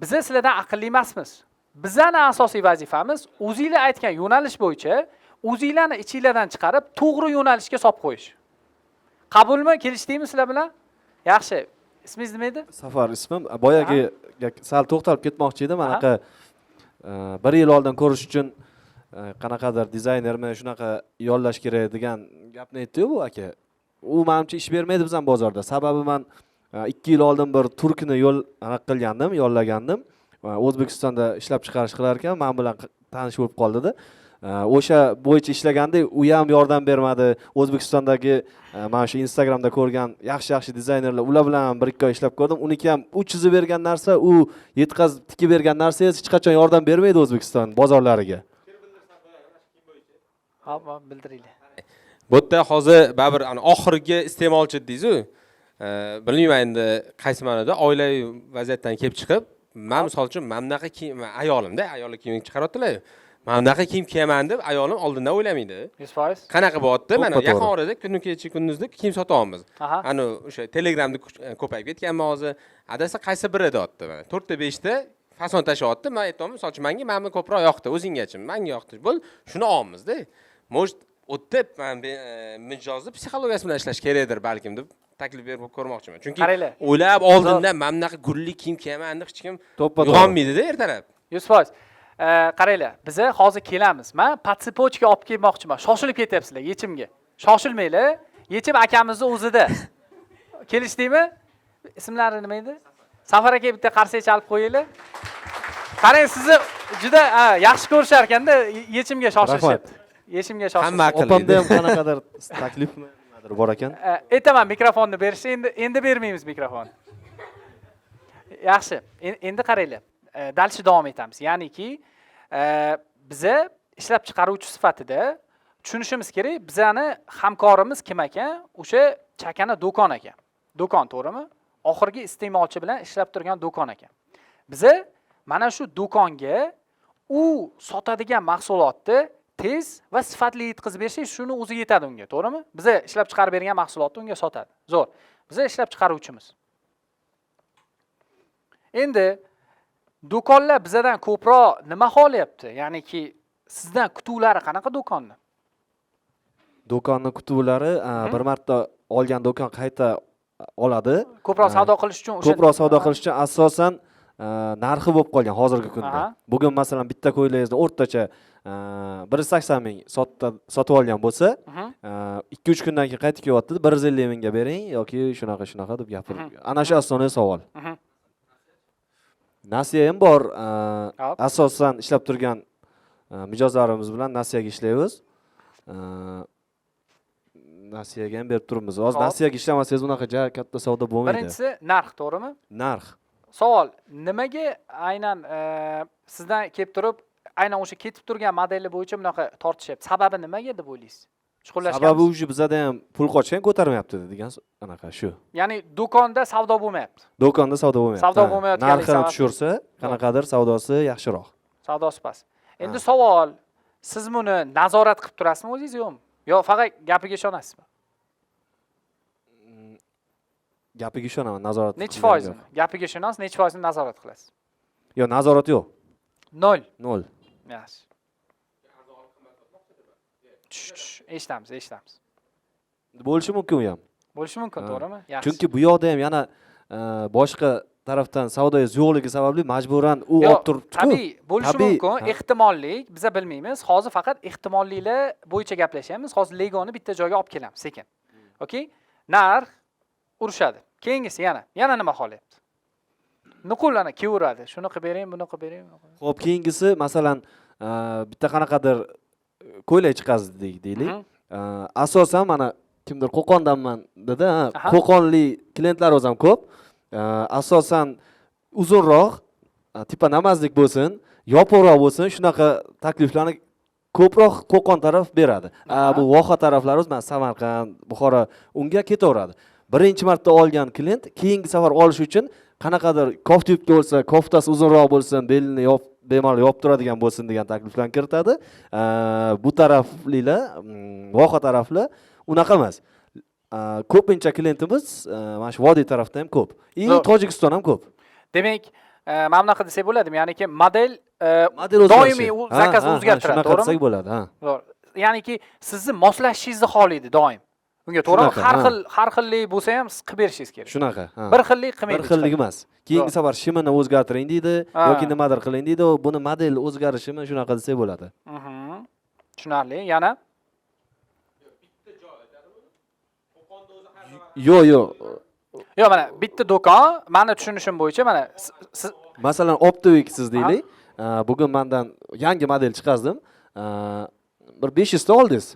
Biza sizlardan aqlli emasmiz. Bizning asosiy vazifamiz o'zingizlar aytgan yo'nalish bo'yicha o'zingizlarni ichingizdan chiqarib, to'g'ri yo'nalishga solib qo'yish. Qabulmi? Kelishdingmi sizlar bilan? Yaxshi. Ismingiz nima edi? Safar ismim. Boyagi sal to'xtalib ketmoqchi edim. Anaqa 1 yil oldin ko'rish uchun qanaqadir dizaynermi shunaqa yollash kerak degan gapni aytdi-yu bu aka. U menimcha ish bermaydi bizning bozorda. Sababi men 2 yil oldin bir turkni qilgandim, yollagandim. O'zbekistonda ishlab chiqarish qilar ekan, men bilan tanish bo'lib qoldi-da. O'sha bo'yicha ishlaganda u ham yordam bermadi. O'zbekistondagi mana shu Instagramda ko'rgan yaxshi dizaynerlar, ular bilan ham 1-2 oy ishlab ko'rdim. Uniki ham u chizib bergan narsa, u yetkazib tikib bergan narsa hech qachon yordam bermaydi O'zbekiston bozorlariga. Xo'p, bildiringlar. Bu yerda hozir baribir oxirgi iste'molchi deysiz-ku. Bilmayman endi qaysi ma'noda oilaviy vaziyatdan kelib chiqib, men misol uchun mamnaqa kiyim, ayolimda ayollar kiyim chiqaryaptilar. Mamnaqa kiyim kiyaman deb ayolim oldindan o'ylamaydi. 100%. Qanaqa bo'lyapti? Mana To'ppa yaqin to'g'ri. orada kecha kunduzda kiyim sotyapmiz. Aha. Ana o'sha Telegramda ko'payib ketganman hozir. Adasi qaysi biri deyapti mana. 4 ta 5 ta fason tashlayapti. Men aytaman, misol uchun menga ko'proq yoqdi, o'zinggachi. Menga yoqdi. Bo'l, shuni olmizda. Может, o'tib men mijozni psixologiyasi bilan ishlash kerakdir balkim deb taklif berib ko'rmoqchiman. Chunki Qaranglar. o'ylab oldindan mamnaqa gulli kiyim kiyaman deb hech kim To'ppa to'g'ri. uyg'onmaydi-da ertalab. 100%. Qaranglar, biz hozir kelamiz. Men potsipochka olib kelmoqchiman. Shoshilib ketyapsizlar yechimga. Shoshilmanglar. Yechim akamizning o'zida. Kelishdingmi? Ismlari nima edi? Safar aka bitta qarsak chalib qo'yinglar. Qarang, sizni juda yaxshi ko'rishar ekanda, yechimga shoshilishyapti. Yechimga Hamma shoshilishyapti. aqlli. Opamda ham qanaqadir taklifmi nimadir bor ekan. Aytaman, mikrofonni berishni endi bermaymiz mikrofonni. Yaxshi. Endi qaranglar. Dalshi davom etamiz. Ya'niki, biza ishlab chiqaruvchi sifatida tushunishimiz kerak, bizani hamkorimiz kim ekan? O'sha chakana do'kon ekan. Do'kon, to'g'rimi? Oxirgi iste'molchi bilan ishlab turgan do'kon ekan. Biza mana shu do'konga u sotadigan mahsulotni tez va sifatli yetkazib bersak, shuni o'zi yetadi unga, to'g'rimi? Biza ishlab chiqarib bergan mahsulotni unga sotadi. Zo'r. Biza ishlab chiqaruvchimiz. Endi do'konlar bizdan ko'proq nima xohlayapti? Ya'niki sizdan kutuvlari qanaqa do'konni? Do'konni kutuvlari bir marta olgan do'kon qayta oladi. Ko'proq savdo qilish uchun o'sha Ko'proq savdo qilish uchun asosan narxi bo'lib qolgan hozirgi kunda. Aha. Bugun masalan bitta ko'ylagingizni o'rtacha 180 ming sotib olgan bo'lsa, 2-3 kundan keyin qaytib kelyapti, 150 mingga bering yoki shunaqa deb gapirib. Ana shu asosiy savol. Nasiya ham bor. Asosan ishlab turgan mijozlarimiz bilan nasiyaga ishlaymiz. Nasiyaga ham berib turibmiz. Hozir nasiyaga ishlamasangiz bunaqa katta savdo bo'lmaydi. Birinchisi narx, to'g'rimi? Narx. Savol, nimaga aynan sizdan kelib turib, aynan o'sha ketib turgan modeli bo'yicha bunaqa tortishyapti? Sababi nimaga deb o'ylaysiz? Chuqurlashganmiz. Sababi o'sha bizada ham pul qochgan ko'tarmayapti degan anaqa shu. Ya'ni do'konda savdo bo'lmayapti. Do'konda savdo bo'lmayapti. Savdo bo'lmayotganligi narxini tushirsa, qanaqadir savdosi yaxshiroq. Savdosi past. Endi savol, siz buni nazorat qilib turasizmi o'zingiz yo'qmi? Yo faqat gapiga ishonasizmi? Gapiga ishonaman, nazorat. Necha foizini? Gapiga ishonasiz, necha foizini nazorat qilasiz? Yo'q, nazorat yo'q. 0. 0. Yaxshi. Eshitamiz. Bo'lishi mumkin u ham. Bo'lishi mumkin, to'g'rimi? Yaxshi. Chunki bu yoqda ham yana boshqa tarafdan savdoyingiz yo'qligi sababli majburan u olib turibdi-ku. Tabiiy, bo'lishi mumkin, ehtimollik, biza bilmaymiz. Hozir faqat ehtimolliklar bo'yicha gaplashyapmiz. Hozir Legoni bitta joyga olib kelamiz sekin. Okay? Narx urushadi. Keyingisi yana nima xohlayapti? Nuqullarni keveradi. Shuni qilib bering, buni qilib bering. Xo'p, keyingisi masalan bitta qanaqadir ko'ylak chiqazdik deylik. Asosan mana kimdir Qo'qondanman dedi, Qo'qonli klientlarimiz ham ko'p. Asosan uzunroq, tipa namazlik bo'lsin, yopiqroq bo'lsin, shunaqa takliflarni ko'proq Qo'qon taraf beradi. Bu Voha taraflarimiz, mana Samarqand, Buxoro unga ketaveradi. Birinchi marta olgan klient keyingi safar olish uchun qanaqadir kofta yubka bo'lsa, koftasi uzunroq bo'lsin, belini bemalol yopib turadigan bo'lsin degan takliflarni kiritadi. Bu taraflilar, Voha taraflar unaqa emas. Ko'pincha klientimiz mana shu Vodiy tarafda ham ko'p. Tojikiston ham ko'p. Demak, mana bunaqa desak bo'ladimi? Ya'niki model doimiy zakaz o'zgartiradi, to'g'rimi? Shunaqa desak bo'ladi, ha. Ya'niki sizni moslashishingizni xohlaydi doim. Unga to'g'ri har xillik bo'lsa ham siz qilib berishingiz kerak. Shunaqa, ha. Bir xillik qilmaydi. Bir xillik emas. Keyingi safar shimini o'zgartiring deydi yoki nimadir qiling deydi. Buni model o'zgarishimi shunaqa desak bo'ladi. Tushunarli. Yana Yo'q. Yo'q, mana bitta do'kon, meni tushunishim bo'yicha mana siz masalan Optovik siz deylik. Bugun mendan yangi model chiqazdim. Bir 500 ta oldingiz.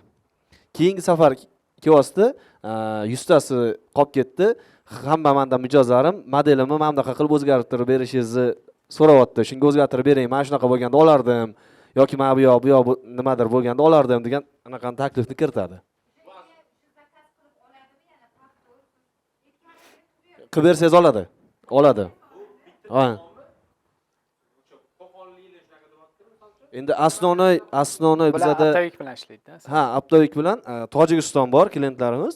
Keyingi safar kelyapti, 100 tasi qolib ketdi. Hamma mendan mijozlarim modelimni mana bunaqa qilib o'zgartirib berishingizni so'rayapti. Shunga o'zgartirib bering, men shunaqa bo'lganda olardim yoki men bu yoq nimadir bo'lganda olardim degan anaqa taklifni kiritadi. Qilib bersangiz oladi. Ha. Endi asnonoy bizada Optovik bilan ishlaydi-da. Ha, Optovik bilan Tojikiston bor klientlarimiz.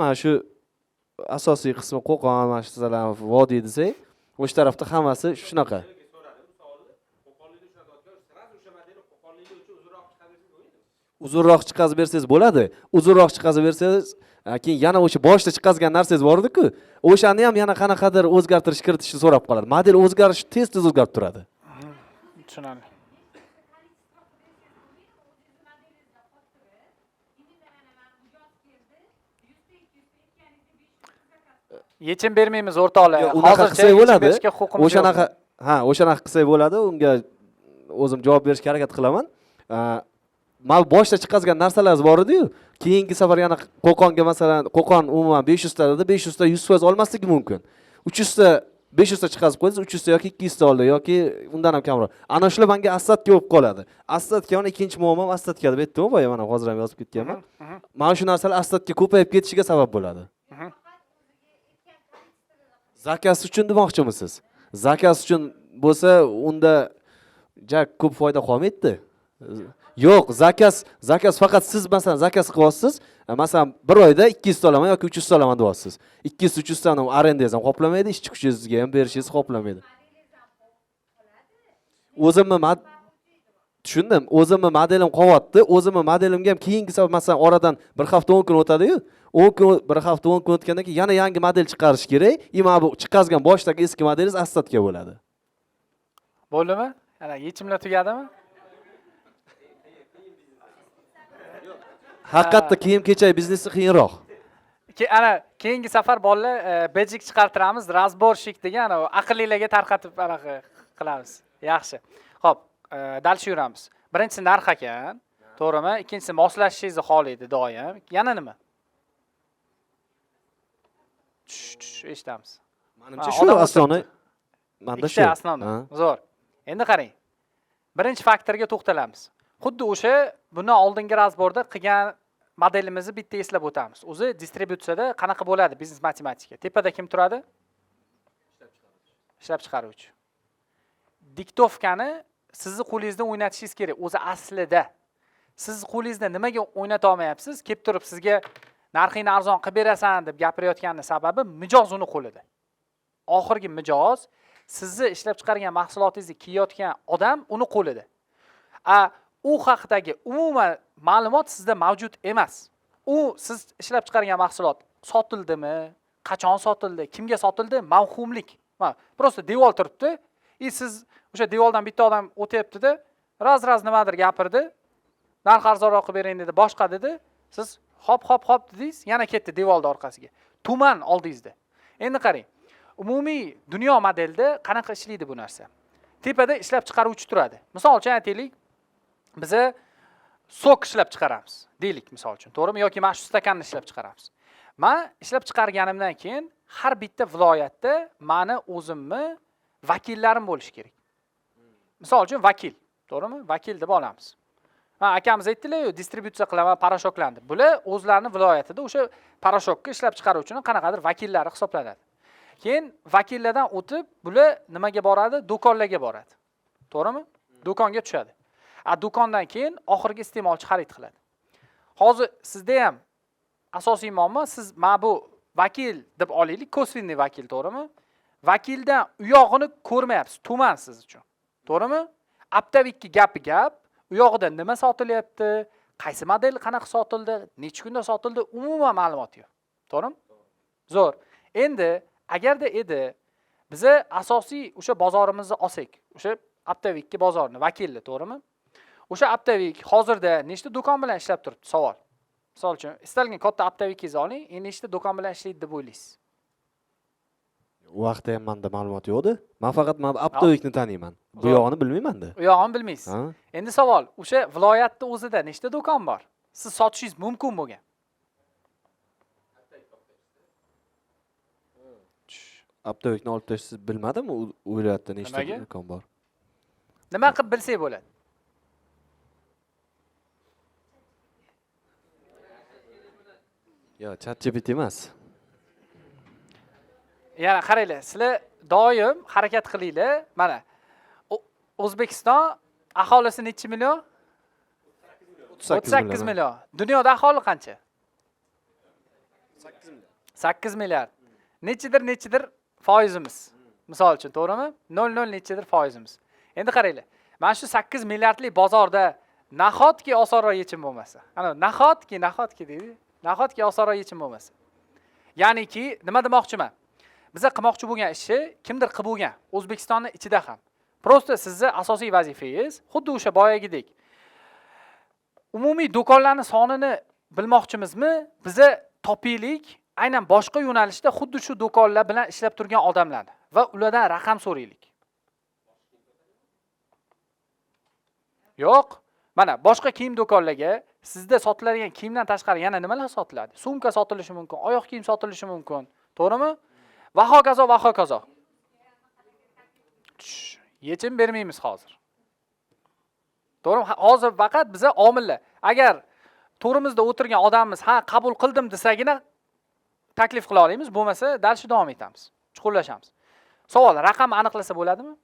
Mana shu asosiy qismi Qo'qon, mana shu Vodiy desak, o'sha tarafda hammasi shunaqa. Uzunroq chiqazib bersangiz bo'ladi. Uzunroq chiqazib bersangiz, keyin yana o'sha boshda chiqazgan narsangiz bor edi-ku, o'shani ham yana qanaqadir o'zgartirish kiritishni so'rab qoladi. Model o'zgarishi tez o'zgarib turadi. Tushunarli. Yechim bermaymiz o'rtoqlar. Unaqa qilsak bo'ladi. O'shanaqa, o'shanaqa qilsak bo'ladi. Unga o'zim javob berishga harakat qilaman. Mal boshda chiqazgan narsalaringiz bor edi-yu, keyingi safar yana Qo'qonga masalan, Qo'qon umuman 500 ta dedi, 500 ta 100% olmasligi mumkin. 300 ta 500 ta chiqazib qo'ysangiz, 300 ta yoki 200 ta oldi yoki undan ham kamroq. Ana shular menga assadga bo'lib qoladi. Assadga mana ikkinchi muammom assadga deb aytdim, boya mana hozir ham yozib ketganman. Mana shu narsalar assadga ko'payib ketishiga sabab bo'ladi. Zakaz uchun demoqchimisiz? Zakaz uchun bo'lsa, unda ko'p foyda qolmaydi. Yo'q, zakaz faqat siz masalan zakaz qilyapsiz. Masalan, bir oyda 200 ta olaman yoki 300 ta olaman deyapsiz. 200-300 tani arendangiz ham qoplamaydi, ishchi kuchingizga ham berishingiz qoplamaydi. Tushundim. O'zimni modelim qolyapti. O'zimni modelimga ham keyingi safar masalan oradan bir hafta 10 kun o'tadi-yu. 10 kun, bir hafta 10 kun o'tgandan keyin yana yangi model chiqarish kerak. Bu chiqazgan boshdagi eski modelingiz assadga bo'ladi. Bo'ldimi? Ana yechimlar tugadimi? Haqiqatda kiyim kechak biznesi qiyinroq. Ana keyingi safar bolalar bejik chiqartiramiz, razborshik degan ana aqllilarga tarqatib anaqa qilamiz. Yaxshi. Xo'p, dalcha yuramiz. Birinchisi narx ekan, to'g'rimi? Ikkinchisi moslashishingizni xohlaydi doim. Yana nima? Eshitamiz. Menimcha Ha, shu odam asosiy. Menda shu. Ikkita asnoviy. Zo'r. Endi qarang. Birinchi faktorga to'xtalamiz. Xuddi o'sha buni oldingi razborda qilgan modelimizni bitta eslab o'tamiz. O'zi distributsiyada qanaqa bo'ladi biznes matematika? Tepada kim turadi? Ishlab chiqaruvchi. Diktovkani sizni qo'lingizda o'ynatishingiz kerak. O'zi aslida siz qo'lingizda nimaga o'ynata olmayapsiz? Kelib turib sizga narxingni arzon qilib berasan deb gapirayotganning sababi mijoz uni qo'lida. Oxirgi mijoz sizni ishlab chiqargan mahsulotingizni kiyayotgan odam uni qo'lida. U haqidagi umuman ma'lumot sizda mavjud emas. U siz ishlab chiqargan mahsulot sotildimi, qachon sotildi, kimga sotildi, mavhumlik. Prosta devor turibdi. Siz o'sha devordan bitta odam o'tyapti-da, raz nimadir gapirdi. Narx arzonroq qilib bering dedi, boshqa dedi. Siz hop dedingiz, yana ketdi devorning orqasiga. Tuman oldingizda. Endi qarang. Umumiy dunyo modelda qanaqa ishlaydi bu narsa? Tepada ishlab chiqaruvchi turadi. Misol uchun aytaylik, biz sok ishlab chiqaramiz, deylik misol uchun, to'g'rimi? Yoki mana shu stakanni ishlab chiqaramiz. Men ishlab chiqarganimdan keyin har bitta viloyatda meni o'zimni vakillarim bo'lishi kerak. Misol uchun vakil, to'g'rimi? Vakil deb olamiz. Akamiz aytdilar-ku, distributsiya qilaman parashoklarni. Bular o'zlarining viloyatida o'sha parashokni ishlab chiqaruvchining qanaqadir vakillari hisoblanadi. Keyin vakillardan o'tib, bular nimaga boradi? Do'konlarga boradi. To'g'rimi? Do'konga tushadi. Do'kondan keyin oxirgi iste'molchi xarid qiladi. Hozir sizda ham asosiy muammo, siz mana bu vakil deb olaylik, kosvinniy vakil, to'g'rimi? Vakildan u yog'ini ko'rmayapsiz, tuman siz uchun. To'g'rimi? Aptavikki gap, u yog'ida nima sotilyapti, qaysi model qanaqa sotildi, necha kunda sotildi, umuman ma'lumot yo'q. To'g'rimi? Zo'r. Endi agarda edi biz asosiy o'sha bozorimizni olsak, o'sha Aptavikki bozorini vakilli, to'g'rimi? O'sha Aptavik hozirda nechta do'kon bilan ishlab turibdi? Savol. Misol uchun, istalgan katta Aptavikingizni oling, endi nechta do'kon bilan ishlaydi deb o'ylaysiz? U vaqtda ham menda ma'lumot yo'qdi. Men faqat Aptavikni taniyman. Bu yog'ini bilmayman-da. U yog'ini bilmaysiz. Endi savol, o'sha viloyatda o'zida nechta do'kon bor? Siz sotishingiz mumkin bo'lgan. Aptavikni olib tashlasiz bilmadimmi? U viloyatda nechta do'kon bor? Nima qilib bilsak bo'ladi? Yo, ChatGPT emas. Yana qaranglar, sizlar doim harakat qilinglar. Mana O'zbekiston aholisi necha million? 38 million. Dunyoda aholi qancha? 8 milliard. Nechidir foizimiz. Misol uchun, to'g'rimi? 0 nechidir foizimiz. Endi qaranglar. Mana shu 8 milliardlik bozorda nahotki osonroq yechim bo'lmasa. Ana nahotki deydi. Nahotki osonroq yechim bo'lmasa. Ya'niki, nima demoqchiman? Biz qilmoqchi bo'lgan ishni kimdir qilib bo'lgan, O'zbekistonning ichida ham. Prosta sizning asosiy vazifangiz xuddi o'sha boyagidek. Umumiy do'konlarning sonini bilmoqchimizmi? Biza topaylik, aynan boshqa yo'nalishda xuddi shu do'konlar bilan ishlab turgan odamlarni va ulardan raqam so'raylik. Yo'q, mana boshqa kiyim do'konlarga sizda sotiladigan kiyimdan tashqari yana nimalar sotiladi? Sumka sotilishi mumkin, oyoq kiyim sotilishi mumkin, to'g'rimi? Va hokazo. Yechim bermaymiz hozir. To'g'rimi? Hozir faqat biza omillar. Agar to'g'rimizda o'tirgan odamimiz ha qabul qildim desagina taklif qila olamiz, bo'lmasa dalshi davom etamiz. Chuqurlashamiz. Savol, raqam aniqlasa bo'ladimi?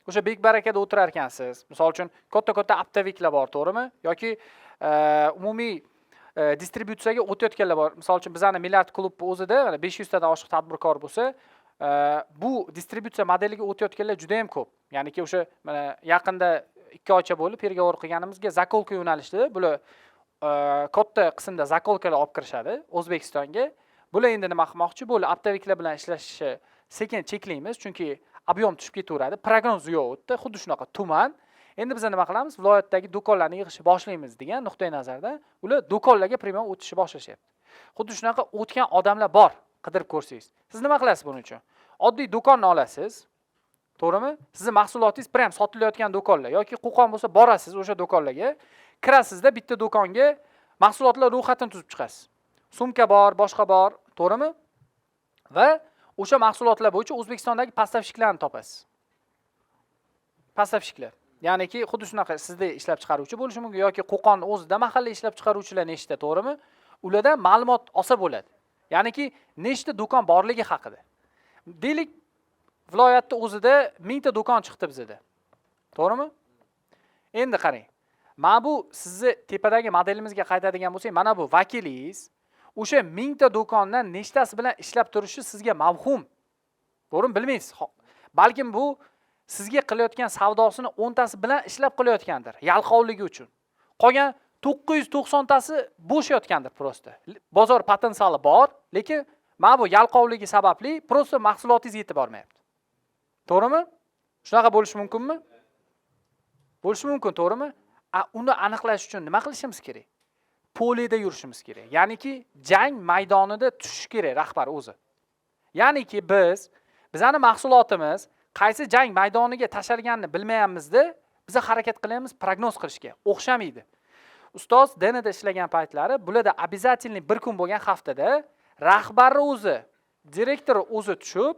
O'sha Bek Barakada o'tirar ekansiz. Misol uchun katta Aptaviklar bor, to'g'rimi? Yoki umumiy distributsiyaga o'tayotganlar bor. Misol uchun bizning Milliard klub o'zida 500 tadan oshiq tadbirkor bo'lsa, bu distributsiya modeliga o'tayotganlar juda ham ko'p. Ya'niki o'sha mana yaqinda 2 oycha bo'lib pergovor qilganimizga zakolka yo'nalishida bular katta qismda zakolkalar olib kirishadi O'zbekistonga. Bular endi nima qilmoqchi? Bular Aptaviklar bilan ishlashni sekin cheklaymiz, chunki ob'yom tushib ketaveradi. Prognoz yo'q, xuddi shunaqa tuman. Endi biz nima qilamiz? Viloyatdagi do'konlarni yig'ishni boshlaymiz degan nuqtai nazarda ular do'konlarga primo o'tishni boshlashyapti. Xuddi shunaqa o'tgan odamlar bor, qidirib ko'rsangiz. Siz nima qilasiz buning uchun? Oddiy do'konni olasiz. To'g'rimi? Sizning mahsulotingiz prem sotilayotgan do'konlar yoki Qo'qon bo'lsa borasiz o'sha do'konlarga, kirasizda bitta do'konga mahsulotlar ro'yxatini tuzib chiqasiz. Sumka bor, boshqa bor, to'g'rimi? Va o'sha mahsulotlar bo'yicha O'zbekistondagi поставщикlarni topasiz. Поставщикlar. Ya'niki xuddi shunaqa sizda ishlab chiqaruvchi bo'lishi mumkin yoki Qo'qon o'zida mahalliy ishlab chiqaruvchilar nechta, to'g'rimi? Ulardan ma'lumot olsa bo'ladi. Ya'niki nechta do'kon borligi haqida. Deylik, viloyatda o'zida 1000 ta do'kon chiqdi bizda. To'g'rimi? Endi qarang. Mana bu sizni tepadagi modelimizga qaytadigan bo'lsak, mana bu vakilingiz o'sha 1000 ta do'kondan nechtasi bilan ishlab turishi sizga mavhum. To'g'rimi? Bilmaysiz. Balkim bu sizga qilayotgan savdosini 10 tasi bilan ishlab qilayotgandir, yalqovligi uchun. Qolgan 990 tasi bo'sh yotgandir prosta. Bozor potensiali bor, lekin mana bu yalqovligi sababli prosta mahsulotingiz yetib bormayapti. To'g'rimi? Shunaqa bo'lishi mumkinmi? Bo'lishi mumkin, to'g'rimi? Uni aniqlash uchun nima qilishimiz kerak? Polida yurishimiz kerak. Ya'niki jang maydonida tushish kerak rahbar o'zi. Ya'niki bizning mahsulotimiz qaysi jang maydoniga tashalganini bilmayapmizda, biz harakat qilyapmiz prognoz qilishga. O'xshamaydi. Ustoz DND ishlagan paytlari bularda обязательный bir kun bo'lgan haftada rahbarni o'zi, direktor o'zi tushib,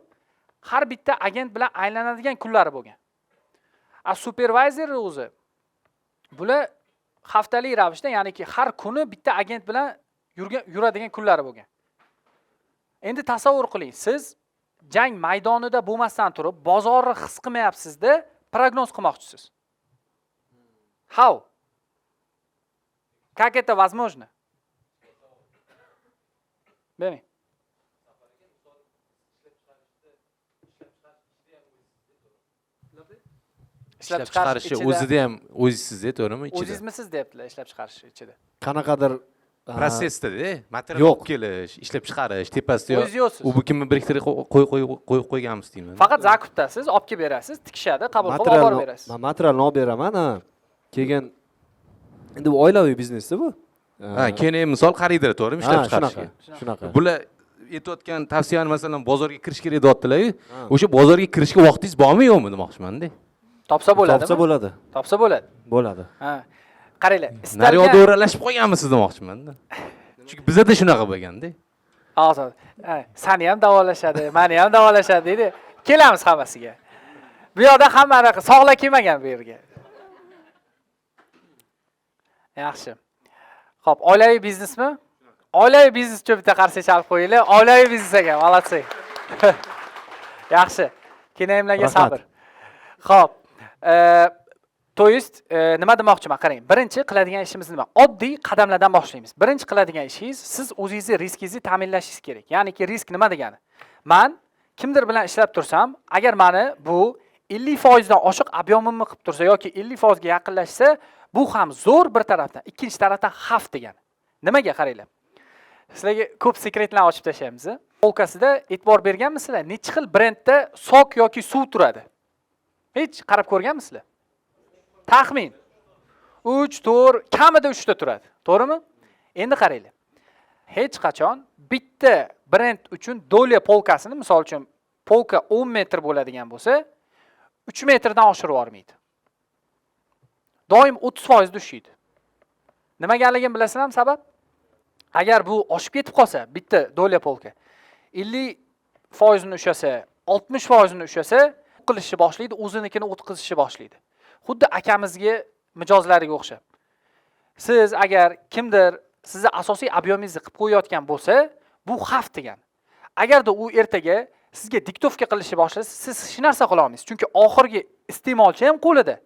har bitta agent bilan aylanadigan kunlari bo'lgan. Supervisor o'zi bular haftalik ravishda, ya'niki har kuni bitta agent bilan yuradigan kunlari bo'lgan. Endi tasavvur qiling, siz jang maydonida bo'lmasdan turib, bozorni his qilmayapsiz-da, prognoz qilmoqchisiz. How? Как это возможно? Beni. ishlab chiqarishi o'zida ham o'zingizda, to'g'rimi? Ichida. O'zingizmisiz deyaptilar ishlab chiqarish ichida. Qanaqadir Protsessda, material yo'q. olib kelish, ishlab chiqarish, tepasida O'zingiz yo'qsiz. u kimni biriktirib qo'yib qo'yganmiz deyman. Faqat zakupdasiz, olib kelib berasiz, tikishadi, qabul qilib olib borib berasiz. Men materialni olib beraman, ha. Keyin endi bu oilaviy biznesda bu. Ha, keyin misol xaridlar, to'g'rimi? Ishlab chiqarishga. Shunaqa. Bular aytayotgan tavsiyani masalan bozorga kirish kerak deyaptilar-ku. O'sha bozorga kirishga vaqtingiz bormi yo'qmi demoqchiman-da. Topsa bo'ladimi? Topsa bo'ladi. Topsa bo'ladi. Bo'ladi. Ha. Qaranglar, Naryoqda o'ralashib qolganmisiz demoqchiman-da. Chunki bizda shunaqa bo'lganda. Hozir, seni ham davolashadi, meni ham davolashadi deydi. Kelamiz hammasiga. Bu yoqda hammani sog'la kelmagan bu yerga. Yaxshi. Xo'p, oilaviy biznesmi? Oilaviy biznes uchun bitta qarsak chalib qo'yinglar. Oilaviy biznes ekan, молодцы. Yaxshi. Kenayimlarga sabr. Xo'p. To есть, nima demoqchiman? Qarang, birinchi qiladigan ishimiz nima? Oddiy qadamlardan boshlaymiz. Birinchi qiladigan ishingiz siz o'zingizni riskingizni ta'minlashingiz kerak. Ya'niki risk nima degani? Men kimdir bilan ishlab tursam, agar meni bu 50% dan oshiq ob'yomimni qilib tursa yoki 50% ga yaqinlashsa, bu ham zo'r bir tarafdan, ikkinchi tarafdan xavf degani. Nimaga qaranglar? Sizlarga ko'p sekretlarni ochib tashlaymiz. Polkasida e'tibor berganmisizlar? Necha xil brendda sok yoki suv turadi? Hech qarab ko'rganmisizlar? Taxmin 3, 4, kamida 3 ta turadi. To'g'rimi? Endi qaranglar. Hech qachon bitta brend uchun dolya polkasini, misol uchun, polka 10 metr bo'ladigan bo'lsa, 3 metrdan oshirib yormaydi. Doim 30% tushiydi. Nimaganligini bilasizlarmi sabab? Agar bu oshib ketib qolsa, bitta dolya polka 50% ni ushasa, 60% ni ushasa, qilishni boshlaydi, o'zinikini o'tkazishni boshlaydi. Xuddi akamizga mijozlariga o'xshab. Siz agar kimdir sizni asosiy ob'yomingizni qilib qo'yayotgan bo'lsa, bu xavf degani. Agarda u ertaga sizga diktovka qilishni boshlasa, siz hech narsa qila olmaysiz. Chunki oxirgi iste'molchi ham qo'lida.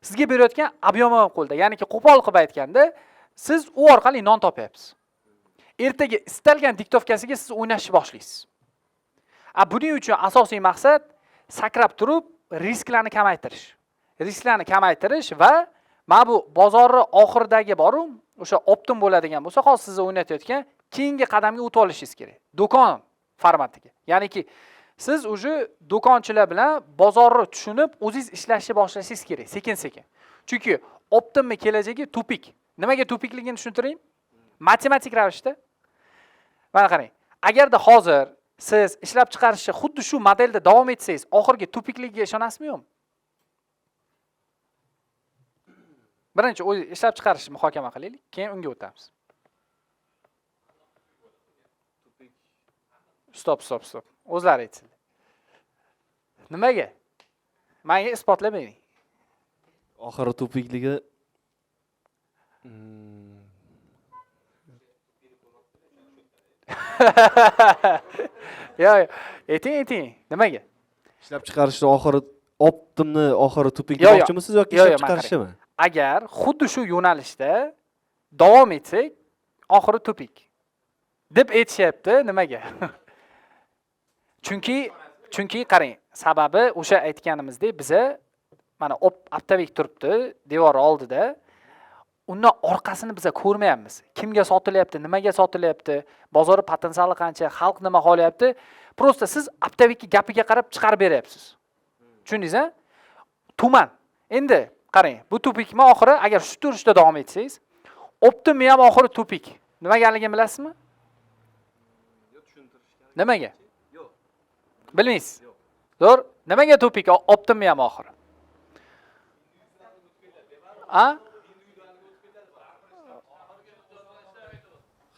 Sizga berayotgan ob'yom ham qo'lida. Ya'niki qo'pol qilib aytganda, siz u orqali non topyapsiz. Ertaga istalgan diktovkasiga siz o'ynashni boshlaysiz. Buning uchun asosiy maqsad sakrab turib risklarni kamaytirish. Risklarni kamaytirish va mana bu bozorning oxiridagi borum, o'sha optim bo'ladigan bo'lsa, hozir siz o'ynatayotgan keyingi qadamga o'tib olishingiz kerak. Do'kon formatiga. Ya'niki siz уже do'konchilar bilan bozorni tushunib, o'zingiz ishlashni boshlashingiz kerak, sekin-sekin. Chunki Optimni kelajagi tupik. Nimaga tupikligini tushuntiring? Matematik ravishda. Mana qarang. Agarda hozir siz ishlab chiqarishni xuddi shu modelda davom etsangiz, oxirgi tupikligiga ishonasizmi yo'qmi? Birinchi o'zi ishlab chiqarishni muhokama qilaylik, keyin unga o'tamiz. Stop. O'zlari aytsinlar. Nimaga? Menga isbotlab bering. Oxiri tupikligi Yo'q, ayting. Nimaga? ishlab chiqarishni oxiri Optimni oxiri tupik Yo'q, demoqchimisiz yoki yo'q, ishlab men chiqarishimi? Agar xuddi shu yo'nalishda davom etsak, oxiri tupik deb aytishyapti. Nimaga? Chunki qarang, sababi o'sha aytganimizdek, biza mana Optavik turibdi devor oldida. Undan orqasini biza ko'rmayapmiz. Kimga sotilyapti, nimaga sotilyapti, bozor potensiali qancha, xalq nima xohlayapti. Prosta siz Optavikning gapiga qarab chiqarib beryapsiz. Tushundingiz-a? Tuman. Endi qarang, bu tupikmi oxiri agar shu turishda davom etsangiz, Optimmi ham oxiri tupik. Nimaganligini bilasizmi? Nimaga? Yo'q. Bilmaysiz? Zo'r. Nimaga tupik Optimmi ham oxiri?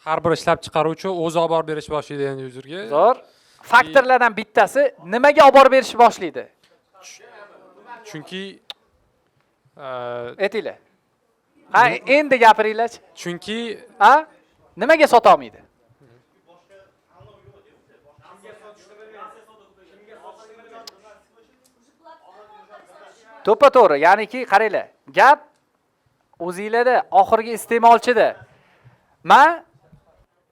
Har bir ishlab chiqaruvchi o'zi olib borib berish boshlaydi endi yuzurga. Zo'r. Faktorlardan bittasi nimaga olib borib berishni boshlaydi? Chunki Aytinglar. Ha, endi gapiringlar-chi. chunki Ha? Nimaga sota olmaydi? To'ppa-to'g'ri, ya'niki qaranglar. Gap o'zingizlarda oxirgi iste'molchida. Men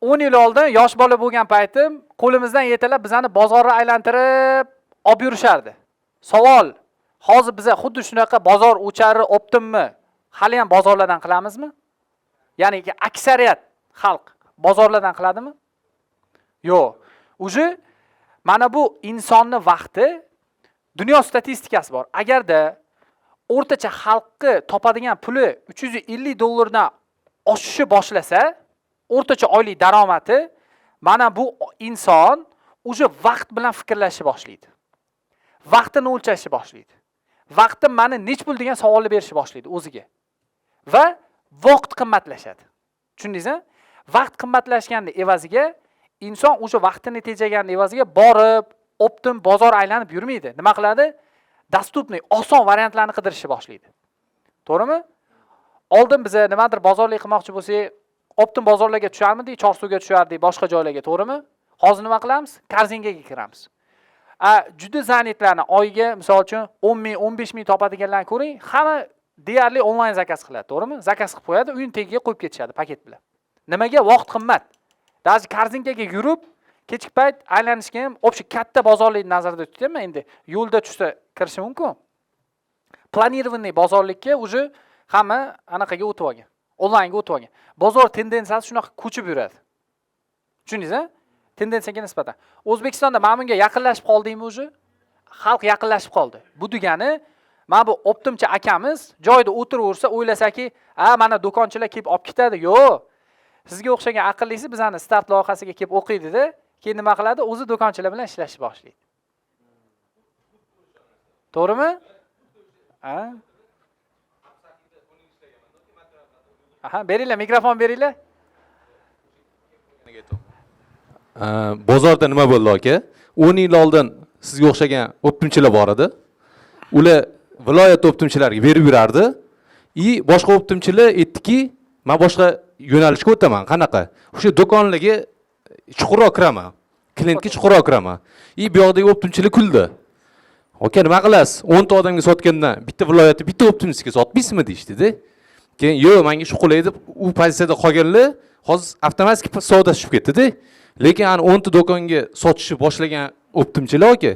10 yil oldin yosh bola bo'lgan paytim qo'limizdan yetalab bizani bozorga aylantirib olib yurishardi. Savol, hozir biza xuddi shunaqa bozor o'chari Optimmi hali ham bozorlardan qilamizmi? Ya'ni aksariyat xalq bozorlardan qiladimi? Yo'q. Uje mana bu insonning vaqti dunyo statistikasi bor. Agarda o'rtacha xalqni topadigan puli $350 oshishi boshlasa, o'rtacha oylik daromadi, mana bu inson uje vaqt bilan fikrlashni boshlaydi. Vaqtini o'lchashni boshlaydi. Vaqtim meni nech pul degan savolni berishni boshlaydi o'ziga. Va vaqt qimmatlashadi. Tushundingizmi? Vaqt qimmatlashganning evaziga inson o'sha vaqtini tejaganning evaziga borib, Optim bozor aylanib yurmaydi. Nima qiladi? Dostupniy, oson variantlarni qidirishni boshlaydi. To'g'rimi? Oldin biza nimadir bozorlik qilmoqchi bo'lsak, Optim bozorlarga tusharmidik, Chorsuvga tushardik, boshqa joylarga, to'g'rimi? Hozir nima qilamiz? Korzinkaga kiramiz. Juda zanitlarni oyiga, misol uchun 10 ming, 15 ming topadiganlarni ko'ring, hamma deyarli onlayn zakaz qiladi, to'g'rimi? Zakaz qilib qo'yadi, uyning tagiga qo'yib ketishadi paket bilan. Nimaga? Vaqt qimmat. Даже korzinkaga yurib, kechki payt aylanishga ham o'sha katta bozorlikni nazarda tutyapman. Endi yo'lda tushsa kirishi mumkin. Planirованный bozorlikka uje hamma anaqaga o'tib olgan. Onlaynga o'tib olgan. Bozor tendensiyasi shunaqa ko'chib yuradi. Tushundingiz-a? Tendensiyaga nisbatan. O'zbekistonda mana bunga yaqinlashib qoldingmi uje? Xalq yaqinlashib qoldi. Bu degani, mana bu Optimchi akamiz joyda o'tiraversa, o'ylasaki, mana do'konchilar kelib olib ketadi. Yo'q. Sizga o'xshagan aqllisi bizani start loyihasiga kelib o'qiydi-da, keyin nima qiladi? O'zi do'konchilar bilan ishlashni boshlaydi. To'g'rimi? Aha, beringlar, mikrofon beringlar. Bozorda nima bo'ldi aka? 10 yil oldin sizga o'xshagan Optimchilar bor edi. Ular viloyat Optimchilariga berib yurardi. Boshqa Optimchilar aytdiki, men boshqa yo'nalishga o'taman. Qanaqa? O'sha do'konlarga chuqurroq kiraman. Klientga chuqurroq kiraman. Bu yoqdagi Optimchilar kuldi. Aka, nima qilasiz? 10 ta odamga sotgandan bitta viloyatda bitta Optimchiga sotmaysizmi deyishdi-da. Keyin yo'q, menga shu qulay deb u pozitsiyada qolganlar hozir avtomatik savdo tushib ketdi-da. Lekin ana 10 ta do'konga sotishni boshlagan Optimchilar aka,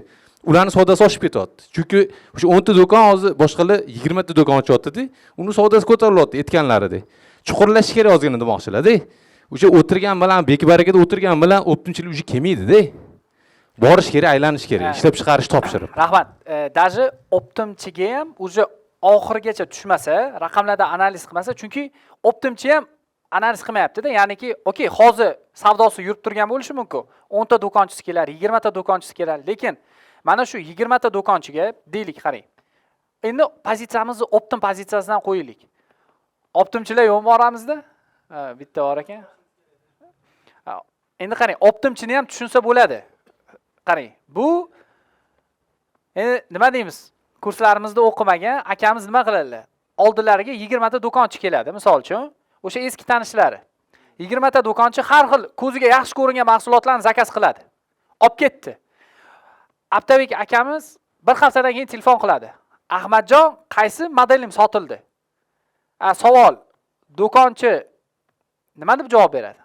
ularning savdosi oshib ketyapti. Chunki o'sha 10 ta do'kon hozir boshqalar 20 ta do'kon ochyapti-da. Uni savdosi ko'tarilyapti aytganlaridek. Chuqurlash kerak ozgina demoqchilar-da. O'sha o'tirgan bilan, beki barakada o'tirgan bilan Optimchilar uji kelmaydi-da. borish kerak, aylanish kerak, Ha. ishlab chiqarish topshiriq. Rahmat. Даже optimchiga ham уже oxirigacha tushmasa, raqamlarda analiz qilmasa, chunki optimchi ham analiz qilmayapti-da. Ya'niki, okey, hozir savdosi yurib turgan bo'lishi mumkin. 10 ta do'konchisi kelar, 20 ta do'konchisi kelar, lekin mana shu 20 ta do'konchiga deylik, qarang. Endi pozitsiyamizni optim pozitsiyasidan qo'yaylik. Optimchilar yo'q boramizda? Bitta bor ekan. Endi qarang, optimchini ham tushunsa bo'ladi. Qarang, bu endi nima deymiz? Kurslarimizda o'qimagan akamiz nima qiladilar? Oldilariga 20 ta do'konchi keladi, misol uchun. O'sha eski tanishlari. 20 ta do'konchi har xil ko'ziga yaxshi ko'ringan mahsulotlarni zakaz qiladi. Olib ketdi. Abtabek akamiz bir haftadan keyin telefon qiladi. Ahmadjon, qaysi modelim sotildi? Savol. Do'konchi nima deb javob beradi?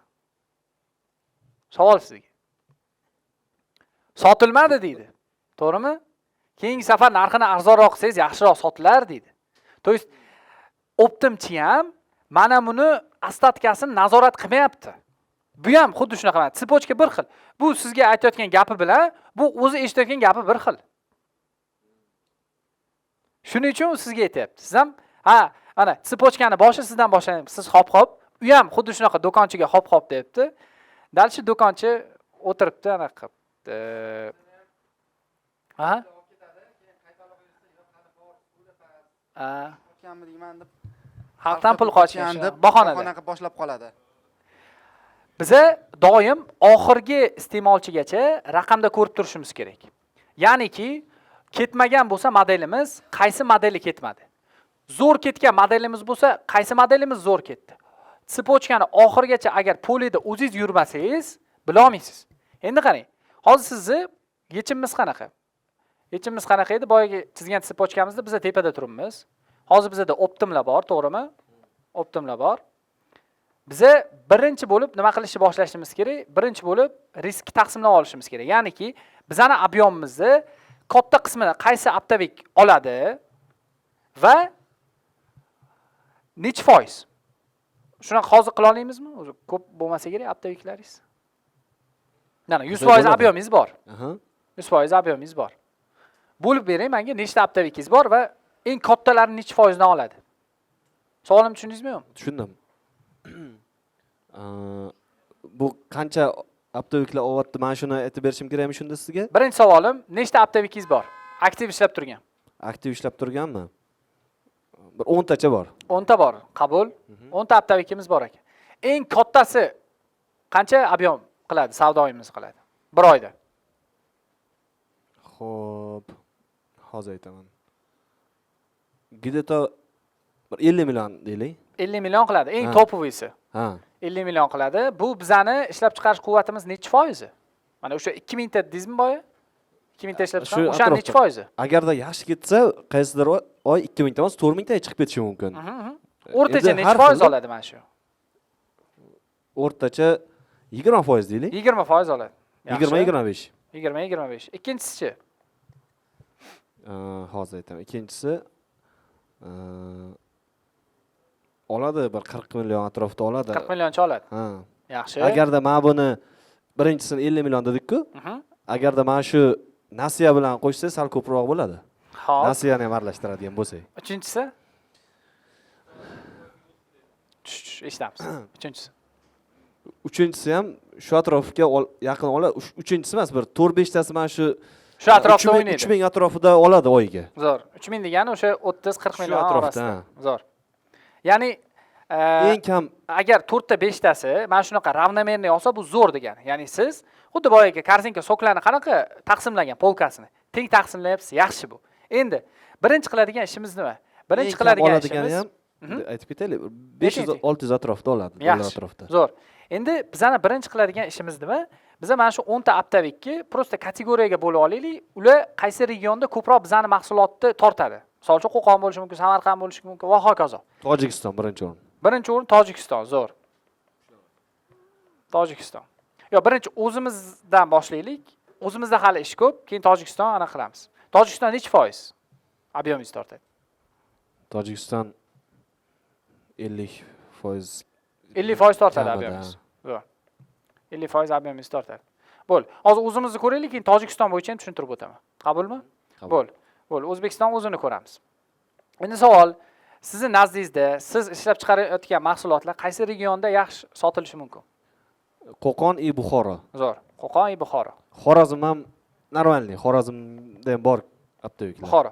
Savol sizga. Sotilmadi deydi. To'g'rimi? Keyingi safar narxini arzonroq qilsangiz yaxshiroq sotilar deydi. To есть optimchi ham mana buni ostatkasini nazorat qilmayapti. Bu ham xuddi shunaqa. Sipochka bir xil. Bu sizga aytayotgan gapi bilan bu o'zi eshitayotgan gapi bir xil. Shuning uchun sizga aytayapti. Siz ham ana sipochkani boshi sizdan boshlang. Siz hop-hop, u ham xuddi shunaqa do'konchiga hop-hop deyapti. Dalshi do'konchi o'tiribdi anaqa qilibdi. Xalqdan pul qochgan deb bahonada qilib boshlab qoladi. Biza doim oxirgi iste'molchigacha raqamda ko'rib turishimiz kerak. Ya'niki ketmagan bo'lsa modelimiz, qaysi modeli ketmadi? Zo'r ketgan modelimiz bo'lsa, qaysi modelimiz zo'r ketdi? Sipochkani oxirigacha agar polida o'zingiz yurmasangiz, bila olmaysiz. Endi qarang, hozir sizni yechimimiz qanaqa? Yechimimiz qanaqa edi? Boyaga chizgan sipochkamizda biz tepada turibmiz. Hozir bizda optimlar bor, to'g'rimi? Optimlar bor. Biza birinchi bo'lib nima qilishni boshlashimiz kerak? Birinchi bo'lib risk taqsimlab olishimiz kerak. Ya'niki, bizani ob'yomimizni katta qismini qaysi Abtabek oladi va necha foiz? Shunaqa hozir qila olamizmi? O'zi ko'p bo'lmasa kerak Abtabeklaringiz. Mana 100% ob'yomingiz bor. 100% ob'yomingiz bor. Bo'lib bering menga nechta Abtabekingiz bor va eng kattalari necha foizdan oladi? Savolimni tushundingizmi yo'qmi? Tushundim. Bu qancha Abtabeklar olyapti? Men shuni aytib berishim kerakmi shunda sizga? Birinchi savolim, nechta Abtabekingiz bor? Aktiv ishlab turgan. Aktiv ishlab turganmi? Bir 10 tacha bor. 10 ta bor. Qabul. 10 ta Abtabekimiz bor ekan. Eng kattasi qancha ob'yom qiladi, savdoyimiz qiladi? Bir oyda. Xo'p. Hozir aytaman. Где-то 50 million deylik. 50 million qiladi. Eng topovisi. Ha. 50 million qiladi. Bu bizani ishlab chiqarish quvvatimiz necha foizi? Mana o'sha 2000 ta deysizmi boya? 2000 ta ishlab chiqarish. O'sha necha foizi? Agarda yaxshi ketsa, qaysidir oy 2000 ta emas, 4000 ta chiqib ketishi mumkin. O'rtacha necha foiz oladi mana shu? O'rtacha 20% deylik. 20% oladi. 20-25. 20-25. Ikkinchisi-chi? Hozir aytaman. Ikkinchisi oladi, bir 40 million atrofida oladi. 40 millioncha oladi. Ha. Yaxshi. Agarda men buni birinchisini 50 million dedik-ku. Agarda men shu nasiya bilan qo'shsa sal ko'proq bo'ladi. Xo'p. Nasiyani ham aralashtiradigan bo'lsak. Uchinchisi? Eshitamiz. Uchinchisi. Uchinchisi ham shu atrofga yaqin oladi. Uchinchisi emas, bir 4-5 tasi mana shu atrofda o'ynaydi. 3000 atrofida oladi oyiga. Zo'r. 3000 degani o'sha 30-40 million atrofda. Zo'r. Ya'ni eng kam agar 4 ta 5 tasi mana shunaqa ravnomerniy olsa bu zo'r degani. Ya'ni siz xuddi boyaga korzinka soklarni qanaqa taqsimlagan polkasini teng taqsimlayapsiz, yaxshi bu. Endi birinchi qiladigan ishimiz nima? Birinchi qiladigan ishimiz ham aytib ketaylik, 500-600 atrofida oladi, dollar atrofida. Zo'r. Endi bizani birinchi qiladigan ishimiz nima? Biza mana shu 10 ta Abtabekni prosta kategoriyaga bo'lib olaylik. Ular qaysi regionda ko'proq bizani mahsulotni tortadi. Misol uchun Qo'qon bo'lishi mumkin, Samarqand bo'lishi mumkin va hokazo. Tojikiston birinchi o'rin. Birinchi o'rin Tojikiston, zo'r. Tojikiston. Yo, birinchi o'zimizdan boshlaylik. O'zimizda hali ish ko'p, keyin Tojikiston ana qilamiz. Tojikiston necha foiz ob'yomingiz tortadi? Tojikiston 50%. 50% tortadi ob'yomingiz. Zo'r. 50% ob'yomingiz tortadi. Bo'l. Hozir o'zimizni ko'raylik, keyin Tojikiston bo'yicha ham tushuntirib o'taman. Qabulmi? Qabul. Bo'l. Bo'l. O'zbekiston o'zini ko'ramiz. Endi savol, sizni nazdingizda siz ishlab chiqarayotgan mahsulotlar qaysi regionda yaxshi sotilishi mumkin? Qo'qon и Buxoro. Zo'r. Qo'qon, Buxoro. Xorazm ham normalniy. Xorazmda ham bor optoviklar. Buxoro.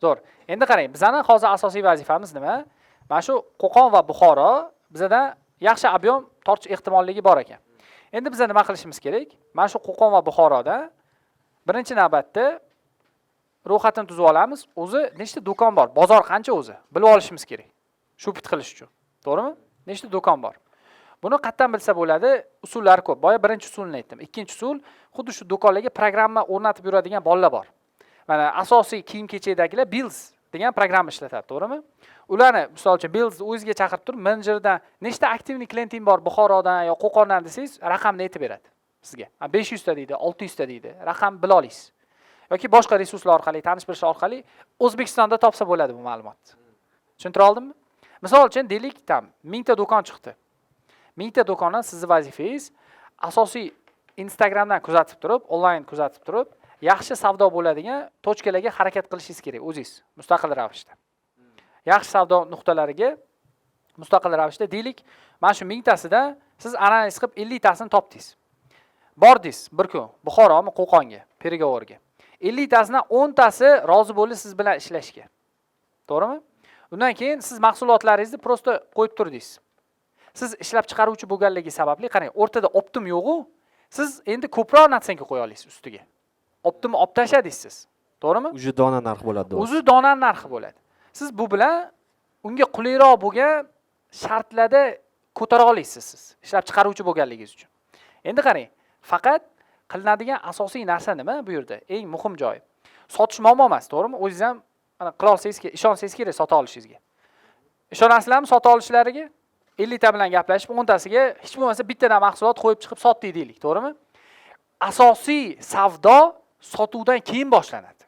Zo'r. Endi qarang, bizning hozir asosiy vazifamiz nima? Mana shu Qo'qon va Buxoro bizda yaxshi ob'yom tortish ehtimolligi bor ekan. Endi biz nima qilishimiz kerak? Mana shu Qo'qon va Buxoroda birinchi navbatda ro'yxatini tuzib olamiz. O'zi nechta do'kon bor? Bozor qancha o'zi? Bilib olishimiz kerak. Shu bit qilish uchun. To'g'rimi? Nechta do'kon bor? Buni qayerdan bilsa bo'ladi? Usullari ko'p. Boya birinchi usulni aytdim. Ikkinchi usul, xuddi shu do'konlarga programma o'rnatib yuradigan bolalar bor. Mana asosiy kiyim-kechakdagilar Bills degan programma ishlatadi, to'g'rimi? Ularni, misol uchun Bills o'ziga chaqirib turib, menejerdan nechta aktivniy klienting bor Buxorodan yo Qo'qondan desangiz, raqamni aytib beradi sizga. 500 ta deydi, 600 ta deydi. Raqam bila olasiz. Yoki boshqa resurslar orqali, tanish-bilish orqali O'zbekistonda topsa bo'ladi bu ma'lumotni. Tushuntira oldimmi? Misol uchun deylik, 1000 ta do'kon chiqdi. 1000 ta do'kondan sizning vazifangiz asosiy Instagramdan kuzatib turib, onlayn kuzatib turib, yaxshi savdo bo'ladigan tochkalarga harakat qilishingiz kerak o'zingiz, mustaqil ravishda. Yaxshi savdo nuqtalariga mustaqil ravishda deylik, mana shu 1000 tasidan siz analiz qilib 50 tasini topdingiz. Bordingiz bir kun Buxoromi, Qo'qonga, переговорga. 50 tasidan 10 tasi rozi bo'ldi siz bilan ishlashga. To'g'rimi? Undan keyin siz mahsulotlaringizni prosta qo'yib turdingiz. Siz ishlab chiqaruvchi bo'lganligi sababli, qarang, o'rtada optim yo'q-ku, siz endi ko'proq natsenka qo'ya olasiz ustiga. Optimni olib tashladingiz siz. To'g'rimi? Uji dona narxi bo'ladi. O'zi dona narxi bo'ladi. Siz bu bilan unga qulayroq bo'lgan shartlarda ko'tara olasiz siz, ishlab chiqaruvchi bo'lganligingiz uchun. Endi qarang, faqat qilinadigan asosiy narsa nima bu yerda? Eng muhim joyi. Sotish muammo emas, to'g'rimi? O'zingiz ham mana qila olsangiz kerak, ishonsangiz kerak sota olishingizga. Ishonasizlarmi sota olishlariga? 50 ta bilan gaplashib, 10 tasiga hech bo'lmasa bittadan mahsulot qo'yib chiqib sotdik deylik, to'g'rimi? Asosiy savdo sotuvdan keyin boshlanadi.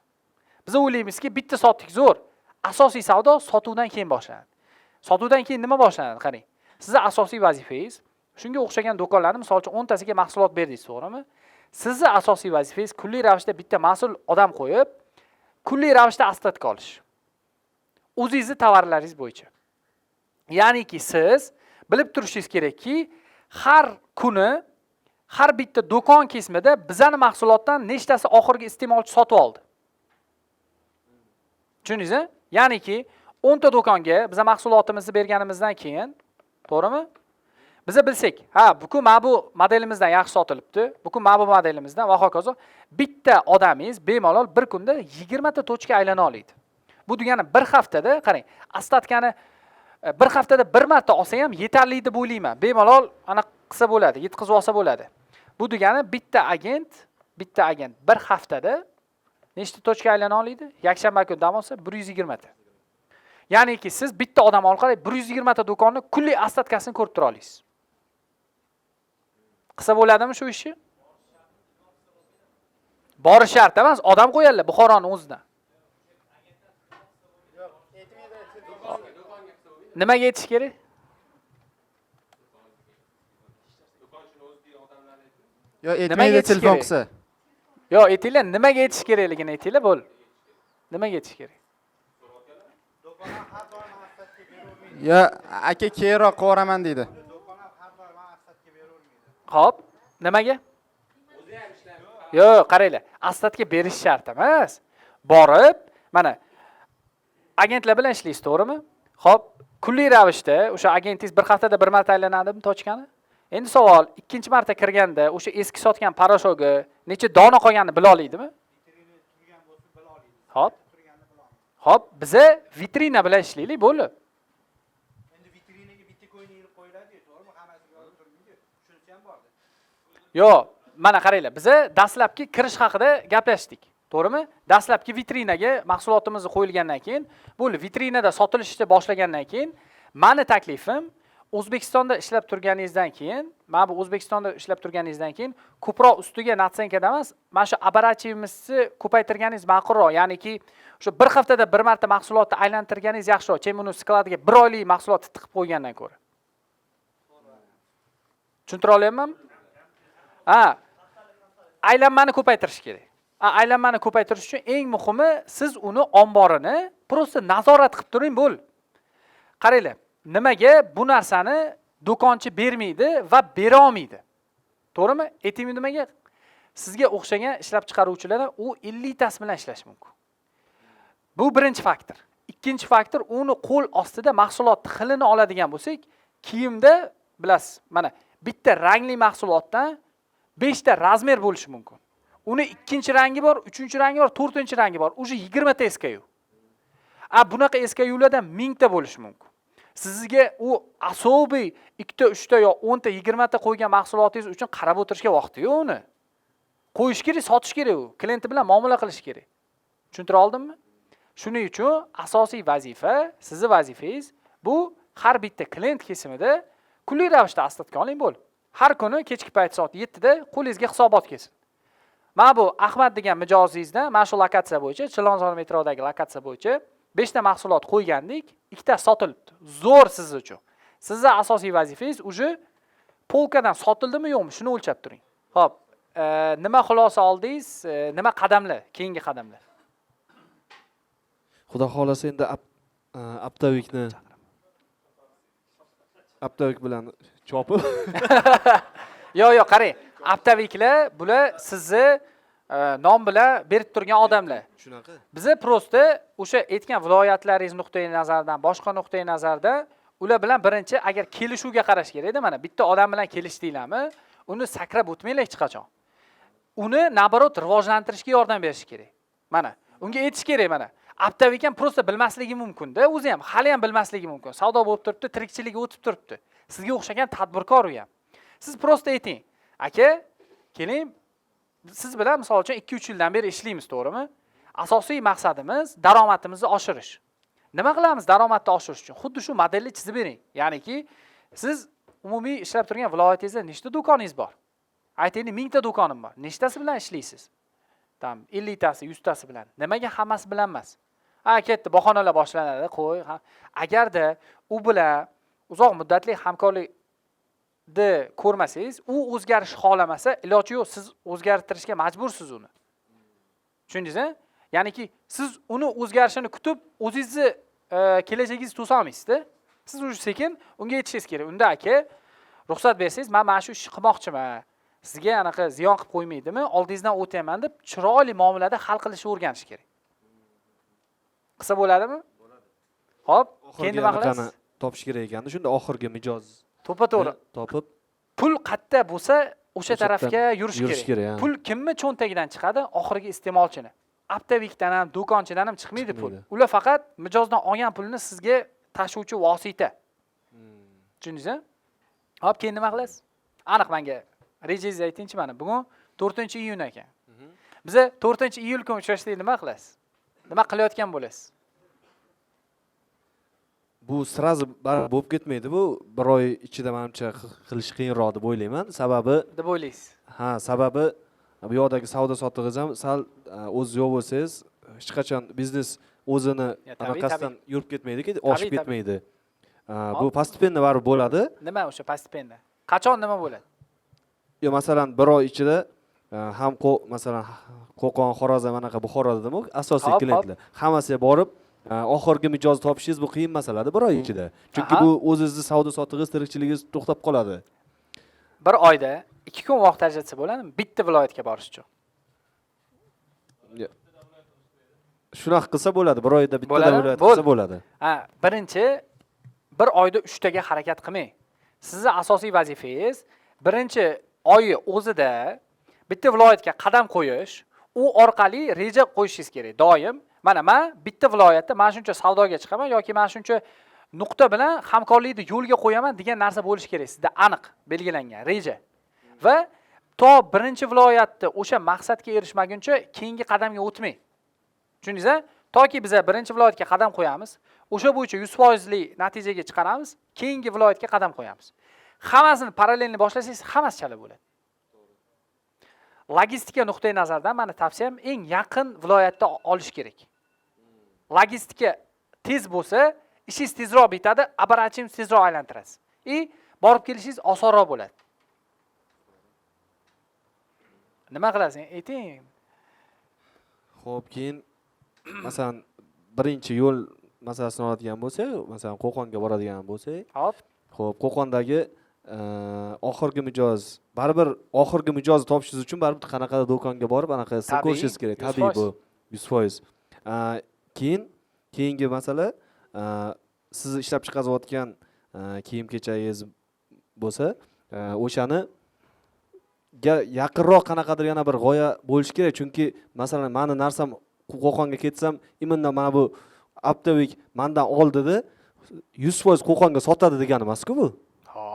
Biz o'ylaymizki, bitta sotdik zo'r. Asosiy savdo sotuvdan keyin boshlanadi. Sotuvdan keyin nima boshlanadi? Qarang. Sizning asosiy vazifangiz shunga o'xshagan do'konlarni, misol uchun 10 tasiga mahsulot berdingiz, to'g'rimi? Sizning asosiy vazifangiz kunlik ravishda bitta mas'ul odam qo'yib, kunlik ravishda ostatka olish. O'zingizning tovarlaringiz bo'yicha. Ya'niki siz bilib turishingiz kerakki, har kuni har bitta do'kon kesimida bizani mahsulotdan nechtasi oxirgi iste'molchi sotib oldi. Tushundingizmi? Ya'niki 10 ta do'konga biz mahsulotimizni berganimizdan keyin, to'g'rimi? Biz bilsak, ha, bugun mana bu modelimizdan yaxshi sotilibdi, bugun mana bu modelimizdan va hokazo, bitta odamingiz bemalol bir kunda 20 ta tochka aylana oladi. Bu degani bir haftada, qarang, ostatkani bir haftada bir marta olsa ham yetarli deb o'ylayman. Bemalol ana qilsa bo'ladi, yetkazib olsa bo'ladi. Bu degani bitta agent bir haftada nechta tochka aylana oladi? Yakshanba kuni dam olsa 120 ta. Ya'niki siz bitta odam orqali 120 ta do'konni kunlik ostatkasini ko'rib tura olasiz. Qilsa bo'ladimi shu ishni? Bori shart emas, odam qo'yadilar Buxoroning o'zidan. Nimaga aytish kerak? Yo, aytmaydi telefon qilsa. Yo, aytinglar, nimaga aytish kerakligini aytinglar, bo'l. Nimaga aytish kerak? Yo, aka keyinroq qo'raman deydi. Xo'p, nimaga? Yo, qaranglar, ostatga berish shart emas. Borib, mana agentlar bilan ishlaysiz, to'g'rimi? Xo'p, kunlik ravishda o'sha agentingiz bir haftada bir marta aylanadimi tochkani? Endi savol, ikkinchi marta kirganda o'sha eski sotgan paroshogi necha dona qolganini bila oladimi? Xo'p. Xo'p, biza vitrina bilan ishlaylik, bo'ldi. Endi vitrinaga bitta qo'yni yilib qo'yiladi-ku, to'g'rimi? Hammasiga olib turmaydi. Shunisi ham bordi. Yo, mana qaranglar, biza dastlabki kirish haqida gaplashdik. To'g'rimi? Dastlabki vitrinaga mahsulotimizni qo'yilgandan keyin, bo'ldi, vitrinada sotilishni boshlagandan keyin meni taklifim O'zbekistonda ishlab turganingizdan keyin, mana bu O'zbekistonda ishlab turganingizdan keyin ko'proq ustiga natsenkada emas, mana shu operativimizni ko'paytirganingiz ma'qulroq. Ya'niki, o'sha bir haftada bir marta mahsulotni aylantirganingiz yaxshiroq. Chem uni skladiga 1 oylik mahsulot tiqib qo'ygandan ko'ra. Tushuntira olyapmanmi? Ha. aylanmani ko'paytirish kerak. Aylanmani ko'paytirish uchun eng muhimi siz uni omborini prosta nazorat qilib turing bo'l. Qaranglar, nimaga bu narsani do'konchi bermaydi va bera olmaydi? To'g'rimi? Aytingmi nimaga? Sizga o'xshagan ishlab chiqaruvchilar u 50 tasi bilan ishlash mumkin. Bu birinchi faktor. Ikkinchi faktor, uni qo'l ostida mahsulot xilini oladigan bo'lsak, kiyimda bilasiz, mana bitta rangli mahsulotdan 5 ta razmer bo'lishi mumkin. Uni ikkinchi rangi bor, uchinchi rangi bor, to'rtinchi rangi bor. Uje 20 ta SKU. Bunaqa SKUlardan 1000 ta bo'lishi mumkin. Sizga u asobiy 2 ta, 3 ta yo 10 ta, 20 ta qo'ygan mahsulotingiz uchun qarab o'tirishga vaqti yo'q uni. Qo'yish kerak, sotish kerak u. Klient bilan muomala qilish kerak. Tushuntira oldimmi? Shuning uchun asosiy vazifa, sizning vazifangiz bu har bitta klient kesimida kunli ravishda asstatga oling bo'l. Har kuni kechki payt soat 7 da qo'lingizga hisobot kelsin. Mana bu Ahmad degan mijozingizdan mana shu lokatsiya bo'yicha, Chilonzor metrodagi lokatsiya bo'yicha 5 ta mahsulot qo'ygandik, 2 ta sotilibdi. Zo'r siz uchun. Sizning asosiy vazifangiz uje polkadan sotildimi yo'qmi, shuni o'lchab turing. Xo'p, nima xulosa oldingiz, nima qadamlar, keyingi qadamlar? Xudo xolasa endi Aptavik bilan chopib Yo'q, qarang. Aptaviklar bular sizni nom bilan berib turgan odamlar. shunaqa. Biza prosta o'sha aytgan viloyatlaringiz nuqtai nazaridan, boshqa nuqtai nazardan ular bilan birinchi agar kelishuvga qarash kerak-da, mana bitta odam bilan kelishdinglarmi, uni sakrab o'tmanglar hech qachon. Uni nabarot rivojlantirishga yordam berish kerak. Mana, unga aytish kerak mana. Aptavik ham prosta bilmasligi mumkin-da, o'zi ham hali ham bilmasligi mumkin. Savdo bo'lib turibdi, tirikchilik o'tib turibdi. Sizga o'xshagan tadbirkor u ham. Siz prosta ayting, aka, keling, siz bilan misol uchun 2-3 yildan beri ishlaymiz, to'g'rimi? Asosiy maqsadimiz daromadimizni oshirish. Nima qilamiz daromadni oshirish uchun? Xuddi shu modelni chizib bering. Ya'niki, siz umumiy ishlab turgan viloyatingizda nechta do'koningiz bor? Aytaylik, 1000 ta do'konim bor. Nechtasi bilan ishlaysiz? Tam 50 tasi, 100 tasi bilan. Nimaga hammasi bilan emas? Ketdi, bahonalar boshlanadi, qo'y. Agarda u bilan uzoq muddatli hamkorlikni ko'rmasangiz, u o'zgarish xohlamasa, iloji yo'q, siz o'zgartirishga majbursiz uni. Tushundingizmi? Ya'niki siz uni o'zgarishini kutib, o'zingizni kelajagingizni to'sa olmaysiz-da. Siz o'sha sekin unga yetishingiz kerak. Unda aka, ruxsat bersangiz, men mana shu ishni qilmoqchiman. Sizga anaqa ziyon qilib qo'ymaydimi? Oldingizdan o'tayman deb chiroyli muomalada hal qilishni o'rganish kerak. Qilsa bo'ladimi? Bo'ladi. Xo'p, keyin nima qilasiz? Topish kerak ekanda, shunda oxirgi mijoz to'g'ri topib, pul qayerda bo'lsa, o'sha tarafga yurish yurish kerak. kerak. Pul kimni cho'ntagidan chiqadi? Oxirgi iste'molchini. Aptavikdan ham, do'konchidan ham chiqmaydi pul. Ular faqat mijozdan olgan pulni sizga tashuvchi vosita. Tushundingizmi? Hop, keyin nima qilasiz? Aniq menga rejangizni aytingchi mana. Bugun 4-iyun ekan. Biza 4-iyul kuni uchrashdik, nima qilasiz? Nima qilayotgan bo'lasiz? Bu sirazi bo'lib ketmaydi. Bu bir oy ichida menimcha qilish qiyinroq deb o'ylayman. Sababi deb o'ylaysiz. Sababi bu yoqdagi savdo sotig'ingiz ham sal o'z yo'q bo'lsangiz, hech qachon biznes o'zini anaqasidan yurib ketmaydi-ki, oshib ketmaydi. Bu postepенно baribir bo'ladi. Nima o'sha postepенно? Qachon nima bo'ladi? Yo, masalan, bir oy ichida ham masalan Qo'qon, Xorazm, anaqa Buxoro dedim-ku, asosiy klientlar. Hammasiga borib oxirgi mijoz topishingiz bu qiyin masala-da bir oy ichida. Chunki bu o'zingizning savdo sotig'ingiz, tirikchiligingiz to'xtab qoladi. Bir oyda 2 kun vaqt ajratsa bo'ladimi? Bitta viloyatga borish uchun. Shunaqa qilsa bo'ladi, bir oyda bitta viloyat qilsa bo'ladi. Birinchi bir oyda 3 taga harakat qilmang. Sizning asosiy vazifangiz birinchi oyi o'zida bitta viloyatga qadam qo'yish, u orqali reja qo'yishingiz kerak. Doim mana men bitta viloyatda mana shuncha savdoga chiqaman yoki mana shuncha nuqta bilan hamkorlikni yo'lga qo'yaman degan narsa bo'lishi kerak. Sizda aniq belgilangan reja. Va to birinchi viloyatda o'sha maqsadga erishmaguncha keyingi qadamga o'tmang. Tushundingizmi? Toki biz birinchi viloyatga qadam qo'yamiz, o'sha bo'yicha 100% li natijaga chiqaramiz, keyingi viloyatga qadam qo'yamiz. Hammasini parallelni boshlasangiz, hammasi chala bo'ladi. Logistika nuqtai nazaridan meni tavsiyam eng yaqin viloyatda olish kerak. Logistika tez bo'lsa, ishingiz tezroq bitadi, apparatchingiz tezroq aylantirasiz. Borib kelishingiz osonroq bo'ladi. Nima qilasan? Ayting. Xo'p, keyin masalan birinchi yo'l masalasini oladigan bo'lsak, masalan Qo'qonga boradigan bo'lsak, Hop. xo'p, Qo'qondagi oxirgi mijoz, baribir oxirgi mijozni topishingiz uchun baribir qanaqadir do'konga borib, anaqa siz Tabiiy, ko'rishingiz kerak. 100%. Tabiiy bu 100%. Keyingi masala siz ishlab chiqarayotgan kiyim-kechangiz bo'lsa, o'shani yaqinroq qanaqadir yana bir g'oya bo'lishi kerak. Chunki masalan, meni narsam Qo'qonga ketsam, immindan mana bu Aptavik mendan oldida 100% Qo'qonga sotadi degani emas-ku bu.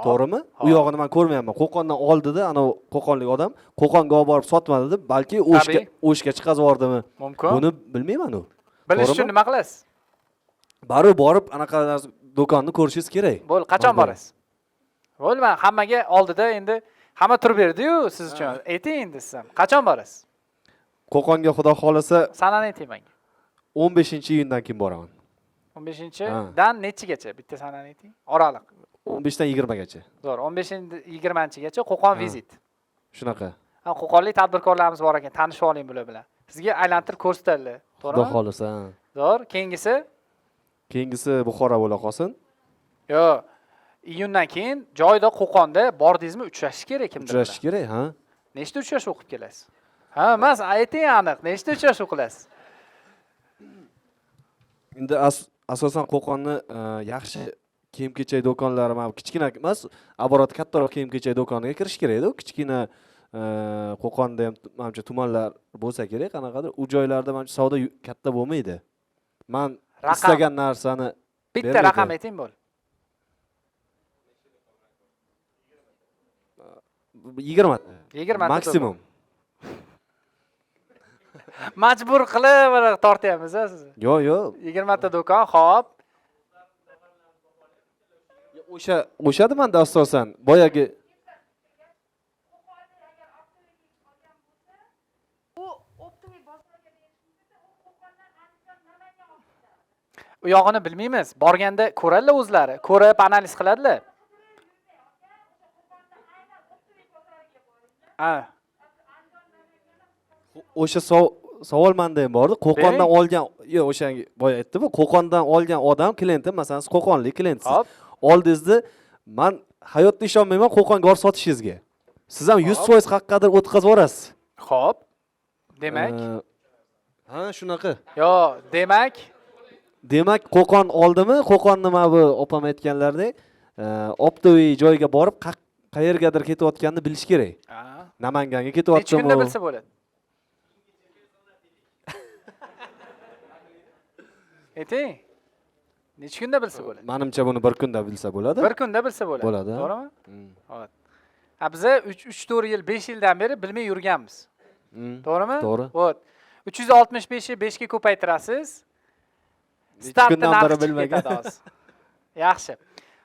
To'g'rimi? U yog'ini men ko'rmayapman. Qo'qondan oldida ana qo'qonlik odam Qo'qonga olib borib sotmadi deb, balki o'shga chiqazib yubordimi? Mumkin. Buni bilmayman u. Bilish uchun nima qilasiz? Baribir borib anaqa do'konni ko'rishingiz kerak. Bo'ldi, qachon borasiz? Bo'ldi, men hammaga oldida endi hamma turib berdi-yu siz uchun. Ayting endi siz ham. Qachon borasiz? Qo'qonga xudo xolasa Sanani ayting menga. 15-iyundan keyin boraman. 15-dan nechigacha? Bitta sanani ayting. Oraliq. 15dan 20gacha. Zo'r, 15-20gacha Qo'qon vizit. Shunaqa. Qo'qonlik tadbirkorlarimiz bor ekan, tanishib oling bular bilan. Sizga aylantirib ko'rsatadi. Xudo xolasa. Zo'r, keyingisi? Keyingisi Buxoro bo'la qolsin. Yo, iyundan keyin joyda Qo'qonda bordingizmi, uchrashish kerak kimdir bilan. Uchrashish kerak, ha? Nechta uchrashuv o'qib kelasiz? Ha, emas, ayting aniq, nechta uchrashuv qilasiz? Endi asosan Qo'qonni yaxshi kiyim-kechak do'konlari, mana kichkina emas, оборот kattaroq kiyim-kechak do'koniga kirish kerak edi. Kichkina Qo'qonda ham menimcha tumanlar bo'lsa kerak, qanaqadir u joylarda menimcha savdo katta bo'lmaydi. Men istagan narsani bitta raqam ayting bo'l. 20 ta. 20 ta maksimum. Majbur qilib tortyapmiz sizni. Yo'q. 20 ta do'kon, xo'p. O'sha demanda asosan boyagi u yog'ini bilmaymiz. Borganda ko'radilar o'zlari, ko'rib analiz qiladilar. Ha. o'sha savol menda ham bordi. Qo'qondan olgan, yo'q, o'shanga boya aytdi-ku, Qo'qondan olgan odam klienti, masalan, siz Qo'qonlik klientsiz. Oldingizda men hayotda ishonmayman Qo'qonga borib sotishingizga. Siz ham 100% haqqadir o'tkazib yuborasiz. Xo'p. Demak, ha, shunaqa. Yo'q, Demak, Qo'qon oldimi? Qo'qonni mana bu opam aytganlaridek, optoviy joyga borib qayergadir ketayotganini bilish kerak. Namanganga ketyaptimi? Necha kunda bilsa bo'ladi? Ayting. Necha kunda bilsa bo'ladi? Menimcha buni bir kunda bilsa bo'ladi. Bir kunda bilsa bo'ladi. Bo'ladi. To'g'rimi? Xo'p. Biza 3-4 yil, 5 yildan beri bilmay yurganmiz. To'g'rimi? To'g'ri. Xo'p. 365 ni 5 ga ko'paytirasiz. Startdan beri bilmagan. Yaxshi.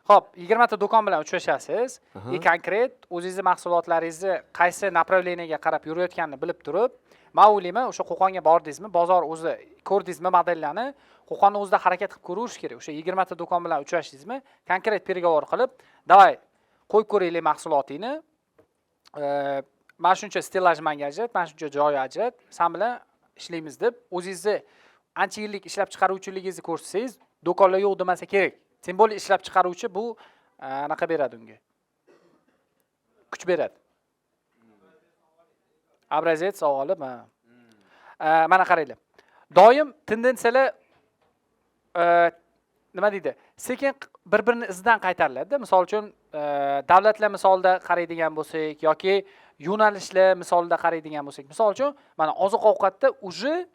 Xo'p, 20 ta do'kon bilan uchrashasiz. Konkret o'zingizning mahsulotlaringizni qaysi направлениyaga qarab yurayotganini bilib turib, men o'ylayman, o'sha Qo'qonga bordingizmi, bozor o'zi ko'rdingizmi modellarni, Qo'qonni o'zida harakat qilib ko'rish kerak. O'sha 20 ta do'kon bilan uchrashdingizmi, konkret переговор qilib, "Davay, qo'yib ko'raylik mahsulotingni. Mana shuncha stilaj menga ajrat, mana shuncha joy ajrat, sen bilan ishlaymiz" deb o'zingizni ancha yillik ishlab chiqaruvchiligingizni ko'rsatsangiz, do'konlar yo'q demasa kerak. Simbolik ishlab chiqaruvchi bu anaqa beradi unga. Kuch beradi. Obrazet savoli mana qaranglar. Doim tendensiyalar nima deydi? Sekin bir-birini izdan qaytariladi. Misol uchun, davlatlar misolida qaraydigan bo'lsak yoki yo'nalishlar misolida qaraydigan bo'lsak, misol uchun, mana oziq-ovqatda uje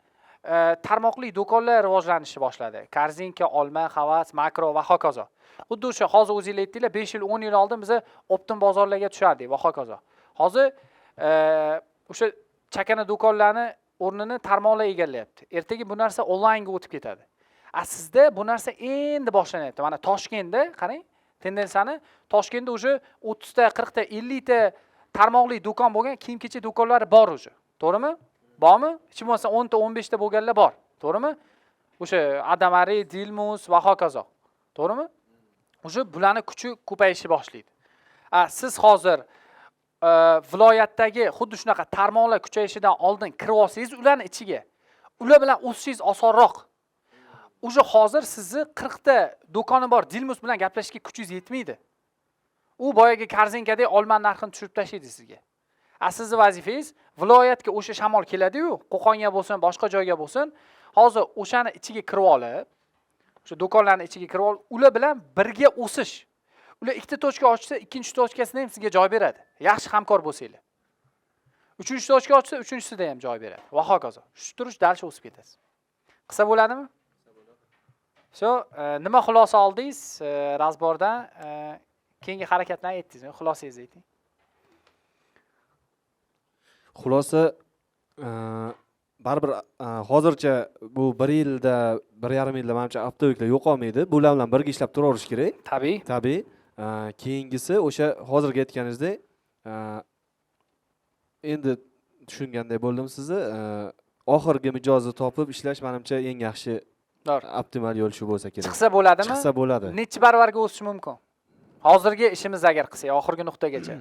tarmoqli do'konlar rivojlanishni boshladi. Korzinka, Olma, Havas, Makro va hokazo. Xuddi o'sha hozir o'zingizlar aytdinglar, 5 yil, 10 yil oldin biz optim bozorlarga tushardik va hokazo. Hozir o'sha chakana do'konlarni o'rnini tarmoqlar egallayapti. Ertaga bu narsa onlaynga o'tib ketadi. Sizda bu narsa endi boshlanyapti. Mana Toshkentda qarang, tendensiyani Toshkentda o'sha 30 ta, 40 ta, 50 ta tarmoqli do'kon bo'lgan kiyim-kechak do'konlari bor o'sha. To'g'rimi? Bormi? Hech bo'lmasa 10 ta, 15 ta bo'lganlar bor. To'g'rimi? O'sha Adamari, Dilmus va hokazo. To'g'rimi? O'sha bularning kuchi ko'payishni boshlaydi. Siz hozir viloyatdagi xuddi shunaqa tarmoqlar kuchayishidan oldin kirib olsangiz ularni ichiga, ular bilan o'sishingiz osonroq. Уже hozir sizni 40 ta do'koni bor Dilmus bilan gaplashishga kuchingiz yetmaydi. U boyagi korzinkadek olma narxini tushirib tashlaydi sizga. Sizni vazifangiz viloyatga o'sha shamol keladi-yu, Qo'qonga bo'lsin, boshqa joyga bo'lsin, hozir o'shani ichiga kirib olib, o'sha do'konlarning ichiga kirib olib, ular bilan birga o'sish. Ular ikkita tochka ochsa, ikkinchi tochkasini ham sizga joy beradi. Yaxshi hamkor bo'lsanglar. Uchinchi tochka ochsa, uchinchisida ham joy beradi. Va hokazo. Shu turish dalcha o'sib ketasiz. Qilsa bo'ladimi? Shu nima xulosa oldingiz razbordan? Keyingi harakatdan aytdingiz, xulosangizni ayting. Xulosa baribir hozircha bu 1 yilda, 1,5 yilda menimcha avtoyuklar yo'qolmaydi. Bular bilan birga ishlab turaverish kerak. Tabiiy. Tabiiy. Keyingisi o'sha hozirgi aytganingizdek endi tushunganday bo'ldim sizni. Oxirgi mijozni topib ishlash menimcha eng yaxshi optimal yo'l shu bo'lsa kerak. Chiqsa bo'ladimi? Chiqsa bo'ladi. Necha baravarga o'sishi mumkin? Hozirgi ishimiz agar qilsak, oxirgi nuqtagacha.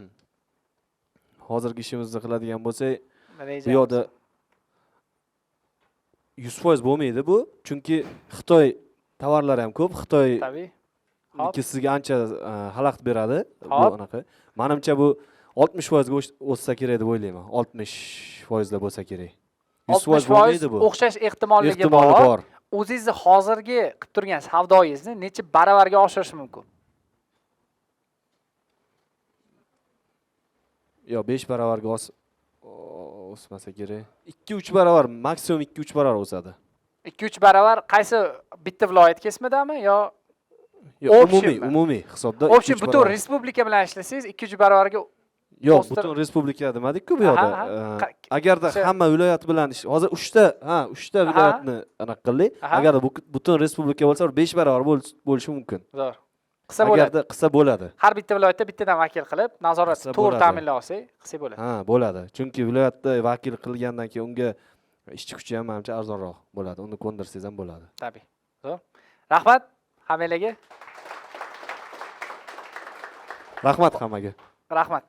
Hozirgi ishimizni qiladigan bo'lsak, Reja. bu yoqda 100% bo'lmaydi bu. Chunki Xitoy tovarlari ham ko'p. Xitoy Tabiiy. sizga ancha xalaqit beradi. Bu Hop. anaqa. Menimcha bu 60% ga o'ssa kerak deb o'ylayman. 60% da bo'lsa kerak. 100% bo'lmaydi bu. o'xshash ehtimolligi Ehtimoli bor. bor. O'zingizni hozirgi qilib turgan savdoyingizni necha baravarga oshirish mumkin? Yo 5 baravarga o'smasa kerak. 2-3 baravar, maksimum 2-3 baravar o'sadi. 2-3 baravar qaysi bitta viloyat kesimidami yo Yo, umumiy hisobda. Общем, butun respublika bilan ishlasangiz 2-3 baravarga Yo'q, O'stir- butun respublika dedik-ku bu yoqda. Aha, Agarda hamma viloyat bilan hozir 3 ta viloyatni anaqa qildik. Aha. Agarda butun respublika bo'lsa 5 baravar bo'lishi mumkin. zo'r. Qilsa bo'ladi. Agarda qilsa bo'ladi. Har bitta viloyatda bittadan vakil qilib, nazorat Qilsa to'g'ri bo'ladi. ta'minlay olsak, qilsa bo'ladi. Ha, bo'ladi. Chunki viloyatda vakil qilgandan keyin unga ishchi kuchi ham menimcha arzonroq bo'ladi. Uni ko'ndirsangiz ham bo'ladi. Tabiiy. Zo'r. Rahmat hammalarga. Rahmat hammaga. Rahmat.